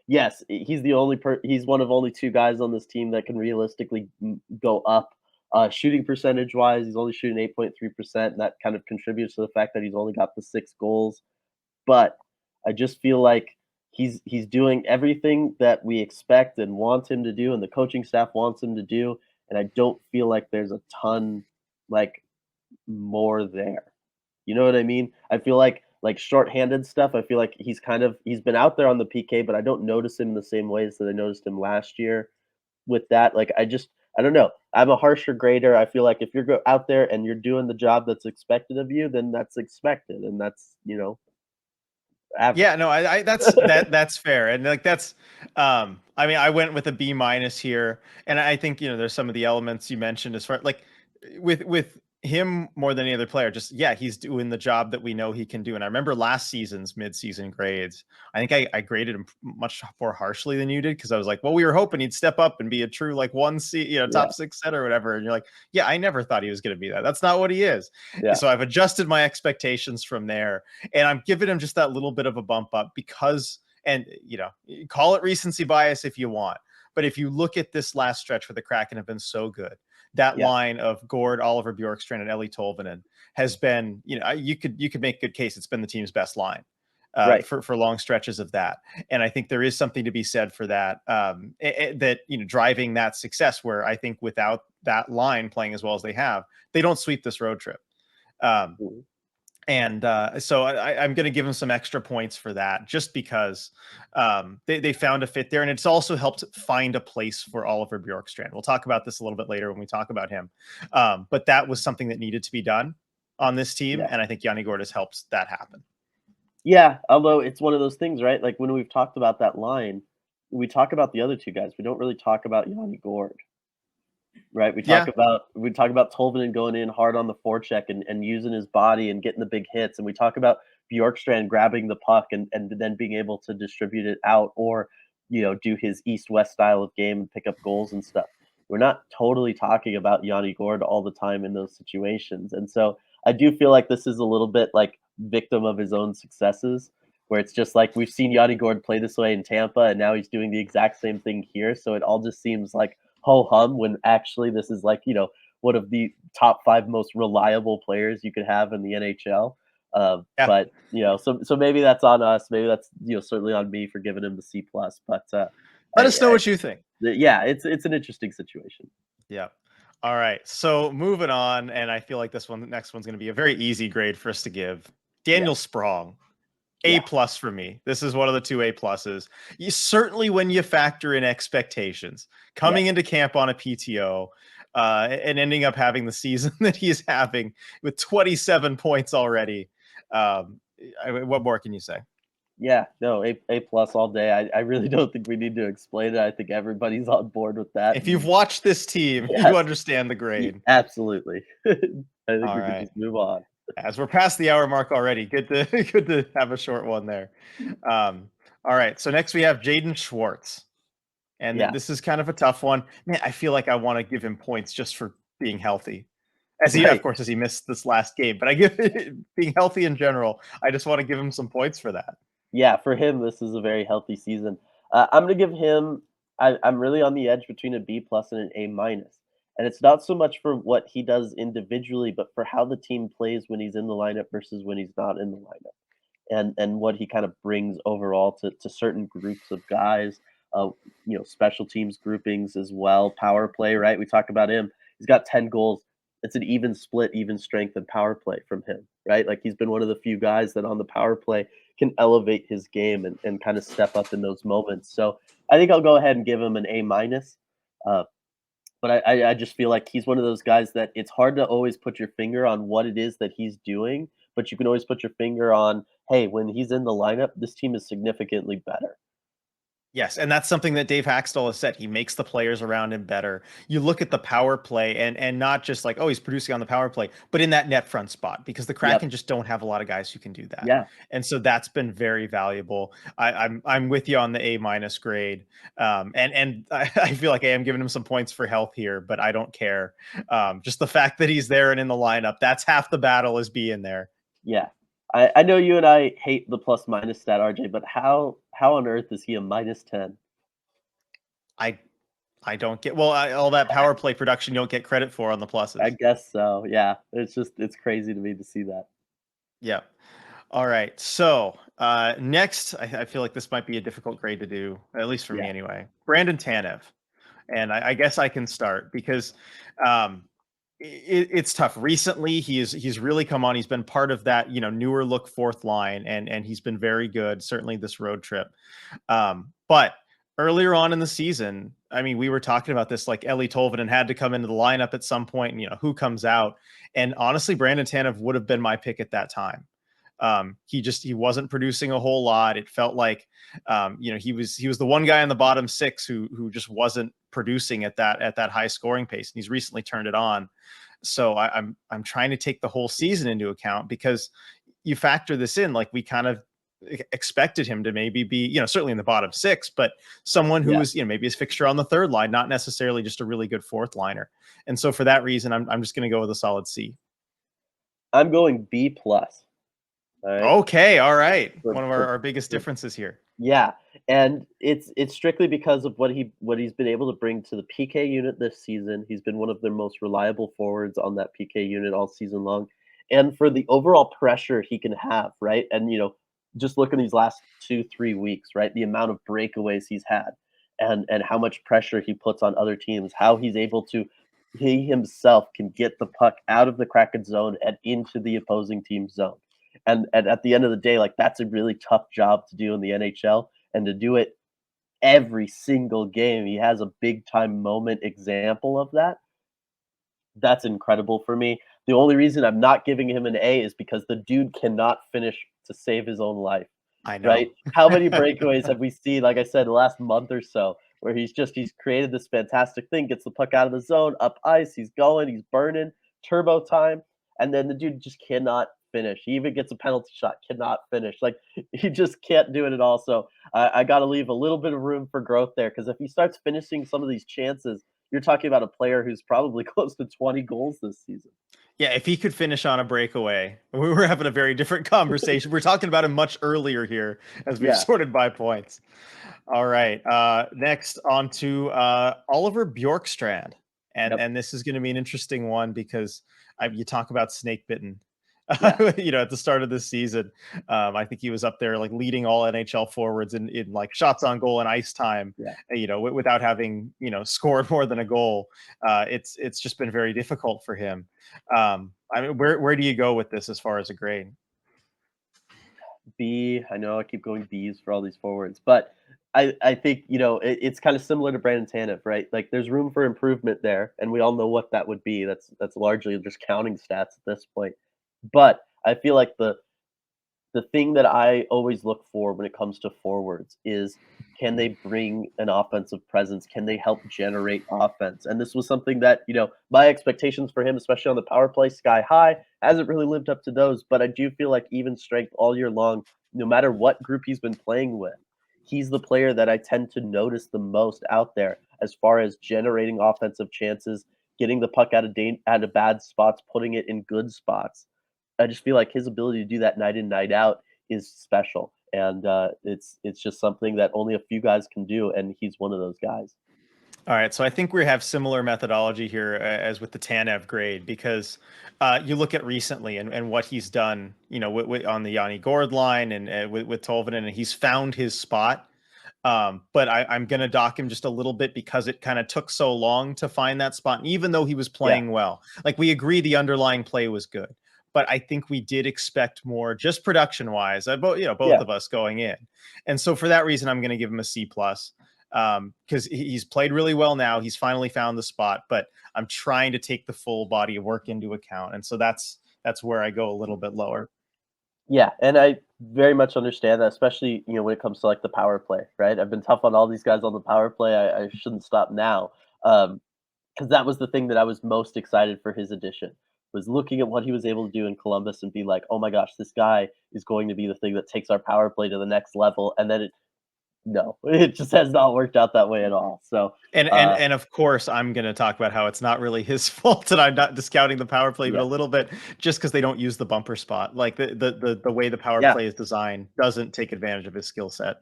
yes, he's one of only 2 guys on this team that can realistically go up. Shooting percentage wise, he's only shooting 8.3%, and that kind of contributes to the fact that he's only got the 6 goals. But I just feel like he's doing everything that we expect and want him to do, and the coaching staff wants him to do. And I don't feel like there's a ton like more there. You know what I mean? I feel like shorthanded stuff, I feel like he's been out there on the PK, but I don't notice him in the same ways that I noticed him last year. With that, like I don't know. I'm a harsher grader. I feel like if you're out there and you're doing the job that's expected of you, then that's expected, and that's average. Yeah, no, I that's fair, and like that's, I mean, I went with a B- here, and I think there's some of the elements you mentioned as far like with him more than any other player. Just yeah, he's doing the job that we know he can do. And I remember last season's midseason grades. I think I graded him much more harshly than you did because I was like, well, we were hoping he'd step up and be a true like Yeah, top 6 setter or whatever. And you're like, yeah, I never thought he was going to be that. That's not what he is. yeah, So I've adjusted my expectations from there, and I'm giving him just that little bit of a bump up because, and call it recency bias if you want, but if you look at this last stretch where the Kraken have been so good, that yeah, line of Gord, Oliver Bjorkstrand, and Ellie Tolvanen has been, you could make a good case it's been the team's best line right. for long stretches of that. And I think there is something to be said for that, that driving that success. Where I think without that line playing as well as they have, they don't sweep this road trip. Um, Mhm. and so I'm going to give them some extra points for that, just because they found a fit there, and it's also helped find a place for Oliver Bjorkstrand. We'll talk about this a little bit later when we talk about him, but that was something that needed to be done on this team, Yeah. and I think Yanni Gord has helped that happen. Yeah, although it's one of those things, right? Like when we've talked about that line, we talk about the other 2 guys. We don't really talk about Yanni Gord. right? We talk about Tolvanen going in hard on the forecheck and using his body and getting the big hits, and we talk about Bjorkstrand grabbing the puck and then being able to distribute it out, or do his east-west style of game and pick up goals and stuff. We're not totally talking about Yanni Gord all the time in those situations, and so I do feel like this is a little bit like victim of his own successes, where it's just like we've seen Yanni Gord play this way in Tampa, and now he's doing the exact same thing here. So it all just seems like ho hum, when actually this is like one of the top 5 most reliable players you could have in the NHL. Yeah. But so maybe that's on us. Maybe that's certainly on me for giving him the C plus. But Let us know what you think. yeah, it's an interesting situation. Yeah. All right. So moving on, and I feel like the next one's going to be a very easy grade for us to give. Daniel Sprong, A plus for me. This is one of the 2 A pluses. Certainly when you factor in expectations, coming into camp on a PTO, and ending up having the season that he's having with 27 points already. What more can you say? Yeah, no, A plus all day. I really don't think we need to explain it. I think everybody's on board with that. If you've watched this team, Yes. you understand the grade. Absolutely. I think All we right. can just move on. As we're past the hour mark already, good to have a short one there. All right, so next we have Jaden Schwartz, and this is kind of a tough one. Man, I feel like I want to give him points just for being healthy, of course, as he missed this last game. But I give being healthy in general, I just want to give him some points for that. Yeah, for him, this is a very healthy season. I'm going to give him. I'm really on the edge between a B plus and an A minus, and it's not so much for what he does individually, but for how the team plays when he's in the lineup versus when he's not in the lineup, and what he kind of brings overall to certain groups of guys. Special teams groupings as well. Power play, right? We talk about him. He's got 10 goals. It's an even split, even strength and power play from him, right? Like he's been one of the few guys that on the power play can elevate his game and kind of step up in those moments. So I think I'll go ahead and give him an A minus. But I just feel like he's one of those guys that it's hard to always put your finger on what it is that he's doing, but you can always put your finger on, hey, when he's in the lineup, this team is significantly better. Yes, and that's something that Dave Haxtell has said. He makes the players around him better. You look at the power play and not just like, oh, he's producing on the power play, but in that net front spot, because the Kraken just don't have a lot of guys who can do that. Yeah. And so that's been very valuable. I'm with you on the A minus grade. And I feel like I am giving him some points for health here, but I don't care. Just the fact that he's there and in the lineup, that's half the battle, is being there. Yeah. I know you and I hate the plus minus stat, RJ, but how on earth is he a -10? I don't get all that power play production you don't get credit for on the pluses. I guess so. Yeah. It's crazy to me to see that. Yeah. All right. So next, I feel like this might be a difficult grade to do, at least for me anyway. Brandon Tanev. And I guess I can start because it's tough. Recently, he's really come on. He's been part of that, newer look fourth line, and he's been very good, certainly this road trip. But earlier on in the season, I mean, we were talking about this, like Ellie Tolvanen had to come into the lineup at some point, and who comes out. And honestly, Brandon Tanev would have been my pick at that time. He wasn't producing a whole lot. It felt like, he was the one guy in the bottom 6 who just wasn't producing at that high scoring pace. And he's recently turned it on. So I'm trying to take the whole season into account, because you factor this in, like we kind of expected him to maybe be, certainly in the bottom 6, but someone who was, maybe his fixture on the third line, not necessarily just a really good fourth liner. And so for that reason, I'm just going to go with a solid C. I'm going B plus. Right. Okay, all right. One of our biggest differences here. Yeah, and it's strictly because of what he's been able to bring to the PK unit this season. He's been one of their most reliable forwards on that PK unit all season long, and for the overall pressure he can have, right? And just look at these last 2-3 weeks, right? The amount of breakaways he's had, and how much pressure he puts on other teams. How he's able to, he himself can get the puck out of the Kraken zone and into the opposing team's zone. And at the end of the day, like that's a really tough job to do in the NHL, and to do it every single game. He has a big time moment example of that. That's incredible for me. The only reason I'm not giving him an A is because the dude cannot finish to save his own life. I know. Right? How many breakaways have we seen, like I said, the last month or so, where he's created this fantastic thing, gets the puck out of the zone, up ice, he's going, he's burning, turbo time, and then the dude just cannot finish. He even gets a penalty shot, cannot finish. Like he just can't do it at all. So I got to leave a little bit of room for growth there, because if he starts finishing some of these chances, you're talking about a player who's probably close to 20 goals this season. Yeah, if he could finish on a breakaway, we were having a very different conversation. We're talking about him much earlier here as we've Yeah. sorted by points. All right. Next on to Oliver Bjorkstrand. Yep. And this is going to be an interesting one because you talk about snake bitten. Yeah. You know, at the start of this season, I think he was up there like leading all NHL forwards in like shots on goal and ice time. Yeah. You know, without having scored more than a goal. It's just been very difficult for him. I mean, where do you go with this as far as a grade? B. I know I keep going B's for all these forwards, but I think it's kind of similar to Brandon Tanev, right? Like there's room for improvement there, and we all know what that would be. That's largely just counting stats at this point. But I feel like the thing that I always look for when it comes to forwards is, can they bring an offensive presence? Can they help generate offense? And this was something that, my expectations for him, especially on the power play, sky high, hasn't really lived up to those. But I do feel like even strength all year long, no matter what group he's been playing with, he's the player that I tend to notice the most out there as far as generating offensive chances, getting the puck out of bad spots, putting it in good spots. I just feel like his ability to do that night in, night out is special, and it's just something that only a few guys can do, and he's one of those guys. All right, so I think we have similar methodology here as with the Tanev grade, because you look at recently and what he's done, on the Yanni Gord line and with Tolvanen, and he's found his spot. But I'm going to dock him just a little bit because it kind of took so long to find that spot. And even though he was Yeah, playing well, like we agree the underlying play was good, but I think we did expect more just production wise, both yeah, of us going in. And so for that reason, I'm going to give him a C plus. Because he's played really well now. He's finally found the spot, but I'm trying to take the full body of work into account. And so that's where I go a little bit lower. yeah, and I very much understand that, especially when it comes to like the power play, right? I've been tough on all these guys on the power play. I shouldn't stop now, because that was the thing that I was most excited for his addition, was looking at what he was able to do in Columbus and be like, oh my gosh, this guy is going to be the thing that takes our power play to the next level. And then no, it just has not worked out that way at all. So, And of course, I'm going to talk about how it's not really his fault, and I'm not discounting the power play, but yeah, a little bit just because they don't use the bumper spot. Like the way the power yeah, play is designed doesn't take advantage of his skill set.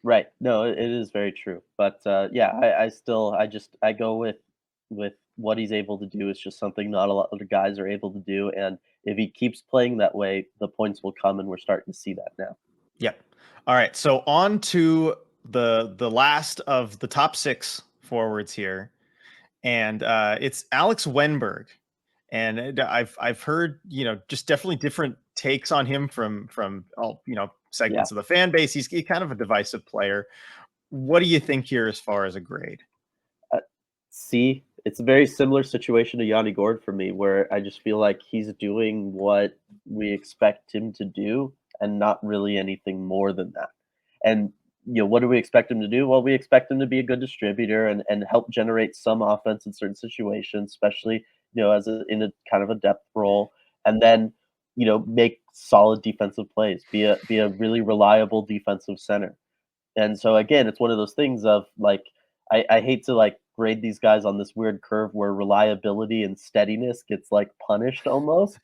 right. No, it is very true. But yeah, I go with what he's able to do. It's just something not a lot of other guys are able to do. And if he keeps playing that way, the points will come, and we're starting to see that now. Yep. All right. So on to the last of the top 6 forwards here, and it's Alex Wenberg. And I've heard just definitely different takes on him from all Yeah. segments of the fan base. He's kind of a divisive player. What do you think here as far as a grade? See, it's a very similar situation to Yanni Gord for me, where I just feel like he's doing what we expect him to do and not really anything more than that. And what do we expect him to do? Well, we expect him to be a good distributor and help generate some offense in certain situations, especially in a kind of a depth role, and then make solid defensive plays, be a really reliable defensive center. And so again, it's one of those things of like, I hate to like grade these guys on this weird curve where reliability and steadiness gets like punished almost.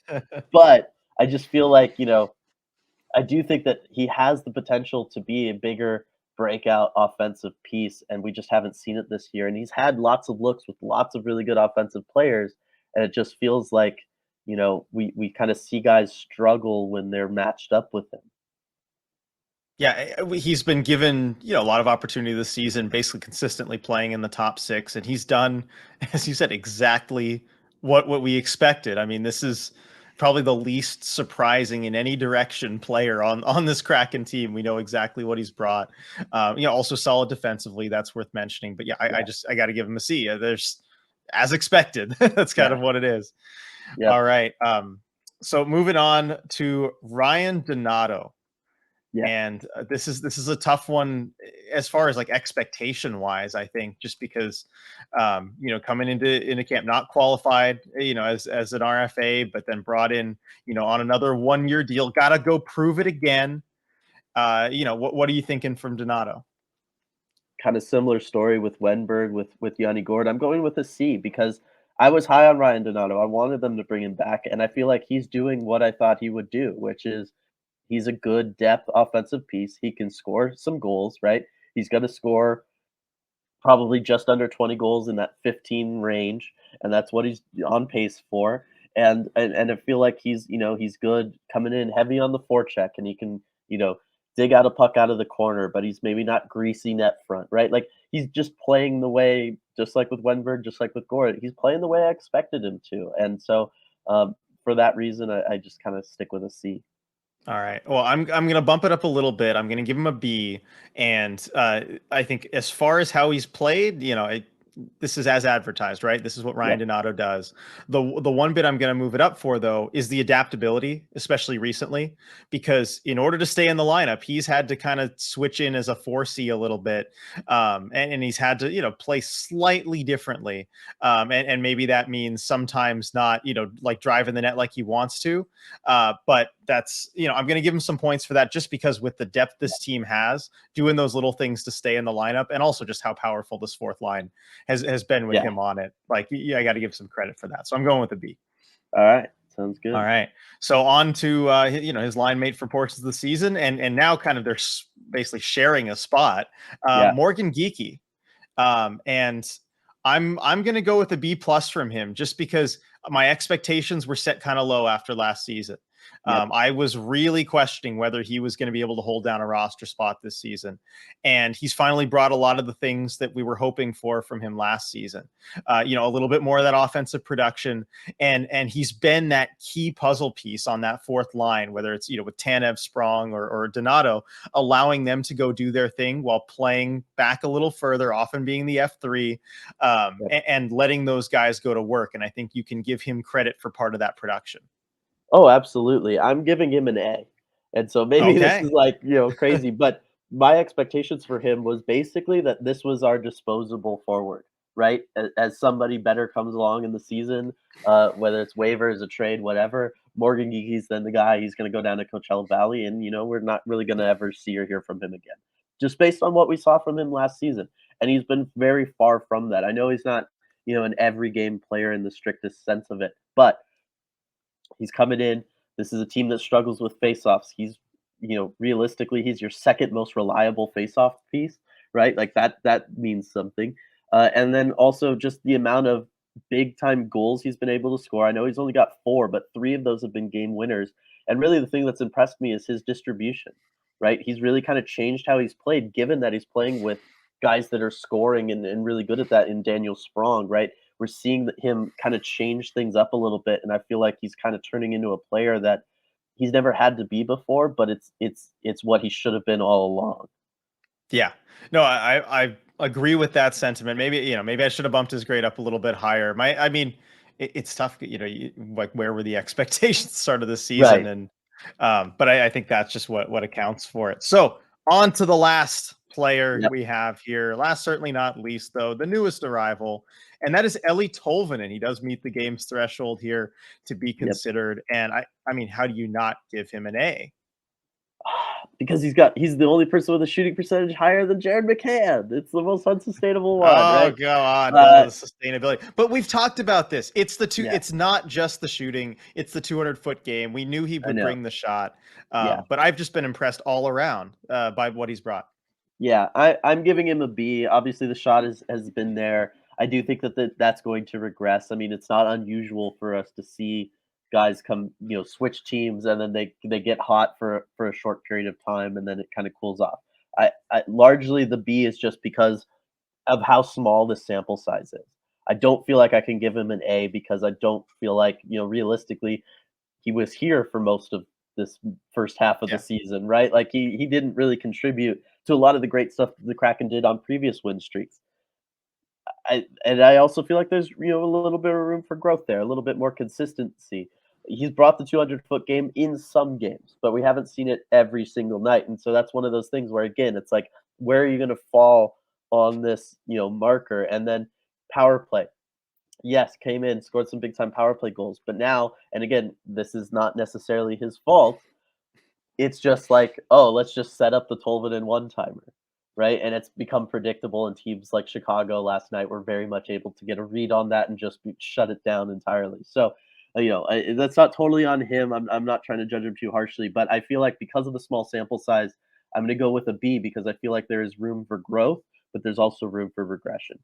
But I just feel like, I do think that he has the potential to be a bigger breakout offensive piece, and we just haven't seen it this year. And he's had lots of looks with lots of really good offensive players, and it just feels like, we kind of see guys struggle when they're matched up with him. Yeah, he's been given a lot of opportunity this season, basically consistently playing in the top 6, and he's done, as you said, exactly what we expected. I mean, this is probably the least surprising in any direction player on this Kraken team. We know exactly what he's brought. Also solid defensively. That's worth mentioning. But yeah, Yeah, I got to give him a C. There's as expected. That's kind yeah, of what it is. yep. All right. So moving on to Ryan Donato. Yeah, And this is a tough one as far as like expectation wise. I think just because coming into camp not qualified, as an RFA, but then brought in on another 1 year deal, gotta go prove it again. What are you thinking from Donato? kind of similar story with Wenberg, with Yanni Gord. I'm going with a C because I was high on Ryan Donato. I wanted them to bring him back, and I feel like he's doing what I thought he would do, which is he's a good depth offensive piece. He can score some goals, right? He's going to score probably just under 20 goals in that 15 range, and that's what he's on pace for. And I feel like he's good coming in heavy on the forecheck, and he can dig out a puck out of the corner, but he's maybe not greasy net front, right? Like he's just playing the way, just like with Wenberg, just like with Gord, he's playing the way I expected him to, and so for that reason, I just kind of stick with a C. All right. Well, I'm gonna bump it up a little bit. I'm gonna give him a B, and I think as far as how he's played, this is as advertised, right? This is what Yeah, Ryan Donato does. The one bit I'm gonna move it up for though is the adaptability, especially recently, because in order to stay in the lineup, he's had to kind of switch in as a 4C a little bit, and he's had to play slightly differently, and maybe that means sometimes not like driving the net like he wants to. But that's, I'm going to give him some points for that just because with the depth this team has, doing those little things to stay in the lineup, and also just how powerful this fourth line has been with yeah. him on it. Like, yeah, I got to give some credit for that. So I'm going with a B. All right, sounds All good. right. So on to his line mate for portions of the season, and now kind of they're basically sharing a spot. Yeah, Morgan Geeky. And I'm gonna go with a B plus from him just because my expectations were set kind of low after last season. yep. I was really questioning whether he was going to be able to hold down a roster spot this season, and he's finally brought a lot of the things that we were hoping for from him last season. A little bit more of that offensive production, and he's been that key puzzle piece on that fourth line, whether it's with Tanev, Sprong, or Donato, allowing them to go do their thing while playing back a little further, often being the F3, Yep. and letting those guys go to work. And I think you can give him credit for part of that production. Oh, absolutely. I'm giving him an A. And so maybe this Okay. is like, crazy, but my expectations for him was basically that this was our disposable forward, right? As somebody better comes along in the season, whether it's waivers, a trade, whatever, Morgan Geeky's then the guy. He's going to go down to Coachella Valley, and we're not really going to ever see or hear from him again, just based on what we saw from him last season. And he's been very far from that. I know he's not, an every game player in the strictest sense of it, but he's coming in. This is a team that struggles with faceoffs. Realistically, he's your second most reliable faceoff piece, right? Like that means something. And then also just the amount of big time goals he's been able to score. I know he's only got 4, but 3 of those have been game winners. And really, the thing that's impressed me is his distribution, right? He's really kind of changed how he's played, given that he's playing with guys that are scoring and really good at that in Daniel Sprong, right? We're seeing him kind of change things up a little bit, and I feel like he's kind of turning into a player that he's never had to be before, but it's what he should have been all along. Yeah. No, I agree with that sentiment. Maybe I should have bumped his grade up a little bit higher. I mean, it's tough. Like where were the expectations at the start of the season, Right. and but I think that's just what accounts for it. So on to the last player Yep. we have here. Last, certainly not least, though, the newest arrival, and that is Ellie Tolvanen. He does meet the game's threshold here to be Yep. considered, and I mean, how do you not give him an A? Because he's the only person with a shooting percentage higher than Jared McCann. It's the most unsustainable one, Oh, right? go on. Uh, The sustainability. But we've talked about this. yeah, It's not just the shooting, it's the 200-foot game. We knew he I would know. bring the shot. Yeah. But I've just been impressed all around by what he's brought. Yeah, I'm giving him a B. Obviously, the shot has been there. I do think that's going to regress. I mean, it's not unusual for us to see guys come, switch teams and then they get hot for a short period of time and then it kind of cools off. I largely the B is just because of how small the sample size is. I don't feel like I can give him an A because I don't feel like, realistically, he was here for most of this first half of the Yeah. season, right? Like he didn't really contribute to a lot of the great stuff the Kraken did on previous win streaks. I also feel like there's a little bit of room for growth there, a little bit more consistency. he's brought the 200-foot game in some games, but we haven't seen it every single night. And so that's one of those things where, again, it's like, where are you going to fall on this, marker? And then power play. Yes, came in, scored some big time power play goals, but now, and again, this is not necessarily his fault. It's just like, oh, let's just set up the Tolvanen one-timer, right? And it's become predictable, and teams like Chicago last night were very much able to get a read on that and just shut it down entirely. So, that's not totally on him. I'm not trying to judge him too harshly, but I feel like because of the small sample size, I'm going to go with a B because I feel like there is room for growth, but there's also room for regression.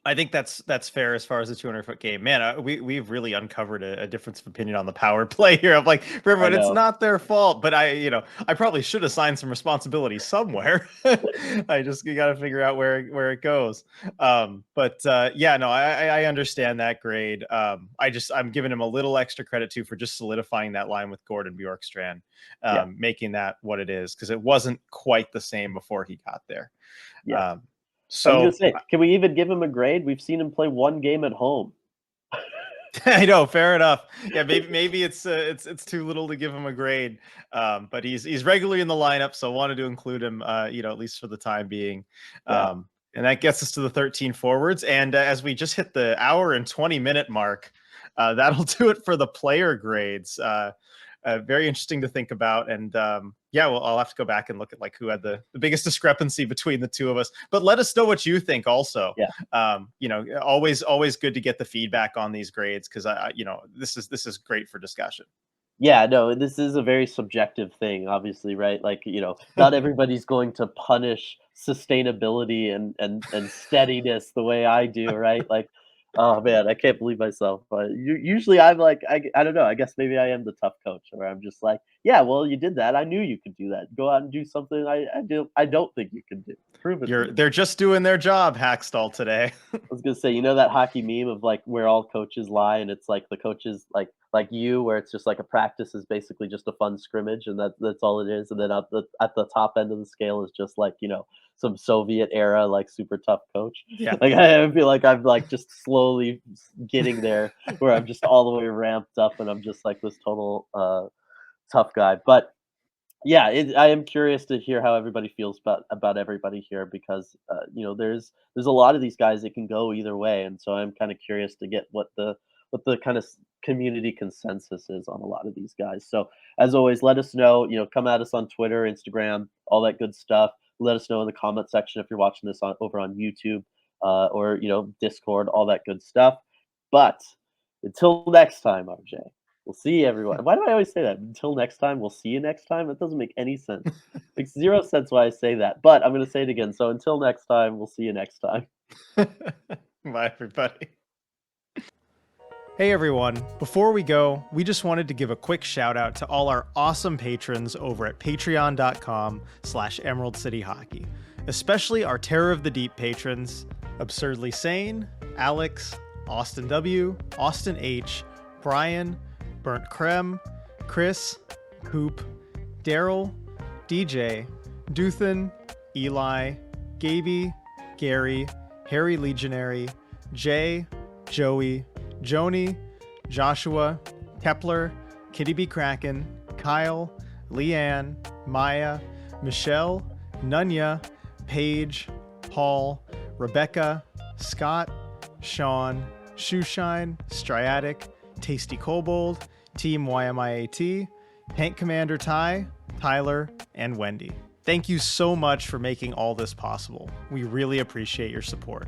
I think that's fair as far as the 200-foot game. Man, we've really uncovered a difference of opinion on the power play here. I'm like, for everyone, it's not their fault, but I probably should assign some responsibility somewhere. You got to figure out where it goes. I understand that grade. I'm giving him a little extra credit too for just solidifying that line with Gordon Bjorkstrand, making that what it is, because it wasn't quite the same before he got there. Yeah. So I was gonna say, can we even give him a grade? We've seen him play one game at home. I know, fair enough. Yeah, maybe it's too little to give him a grade, but he's regularly in the lineup, so I wanted to include him, at least for the time being. And that gets us to the 13 forwards. And as we just hit the hour and 20-minute mark, that'll do it for the player grades. Very interesting to think about. And well, I'll have to go back and look at who had the biggest discrepancy between the two of us. But let us know what you think also. Yeah. Always good to get the feedback on these grades, because this is great for discussion. Yeah, no, this is a very subjective thing, obviously, right? Not everybody's going to punish sustainability and steadiness the way I do, right? Oh man, I can't believe myself. But usually I'm like, I don't know. I guess maybe I am the tough coach, where I'm just like, yeah, well, you did that. I knew you could do that. Go out and do something I don't think you can do. Prove it. They're just doing their job, Hackstall, today. I was gonna say, that hockey meme of where all coaches lie, and it's like the coaches like you, where it's just like a practice is basically just a fun scrimmage, and that's all it is. And then at the top end of the scale is just some Soviet era super tough coach. Yeah. I feel like I'm just slowly getting there, where I'm just all the way ramped up, and I'm just this total tough guy. But yeah, I am curious to hear how everybody feels about everybody here, because there's a lot of these guys that can go either way, and so I'm kind of curious to get what the kind of community consensus is on a lot of these guys. So as always, let us know. Come at us on Twitter, Instagram, all that good stuff. Let us know in the comment section if you're watching this over on YouTube, or Discord, all that good stuff. But until next time, RJ. We'll see everyone. Why do I always say that? Until next time, we'll see you next time? That doesn't make any sense. Makes zero sense why I say that, but I'm going to say it again. So until next time, we'll see you next time. Bye, everybody. Hey, everyone. Before we go, we just wanted to give a quick shout out to all our awesome patrons over at patreon.com/Emerald City Hockey, especially our Terror of the Deep patrons, Absurdly Sane, Alex, Austin W., Austin H., Brian, Burnt Creme, Chris, Hoop, Daryl, DJ, Duthan, Eli, Gaby, Gary, Harry Legionary, Jay, Joey, Joni, Joshua, Kepler, Kitty B. Kraken, Kyle, Leanne, Maya, Michelle, Nunya, Paige, Paul, Rebecca, Scott, Sean, Shoeshine, Striatic, Tasty Kobold, Team YMIAT, Tank Commander Ty, Tyler, and Wendy. Thank you so much for making all this possible. We really appreciate your support.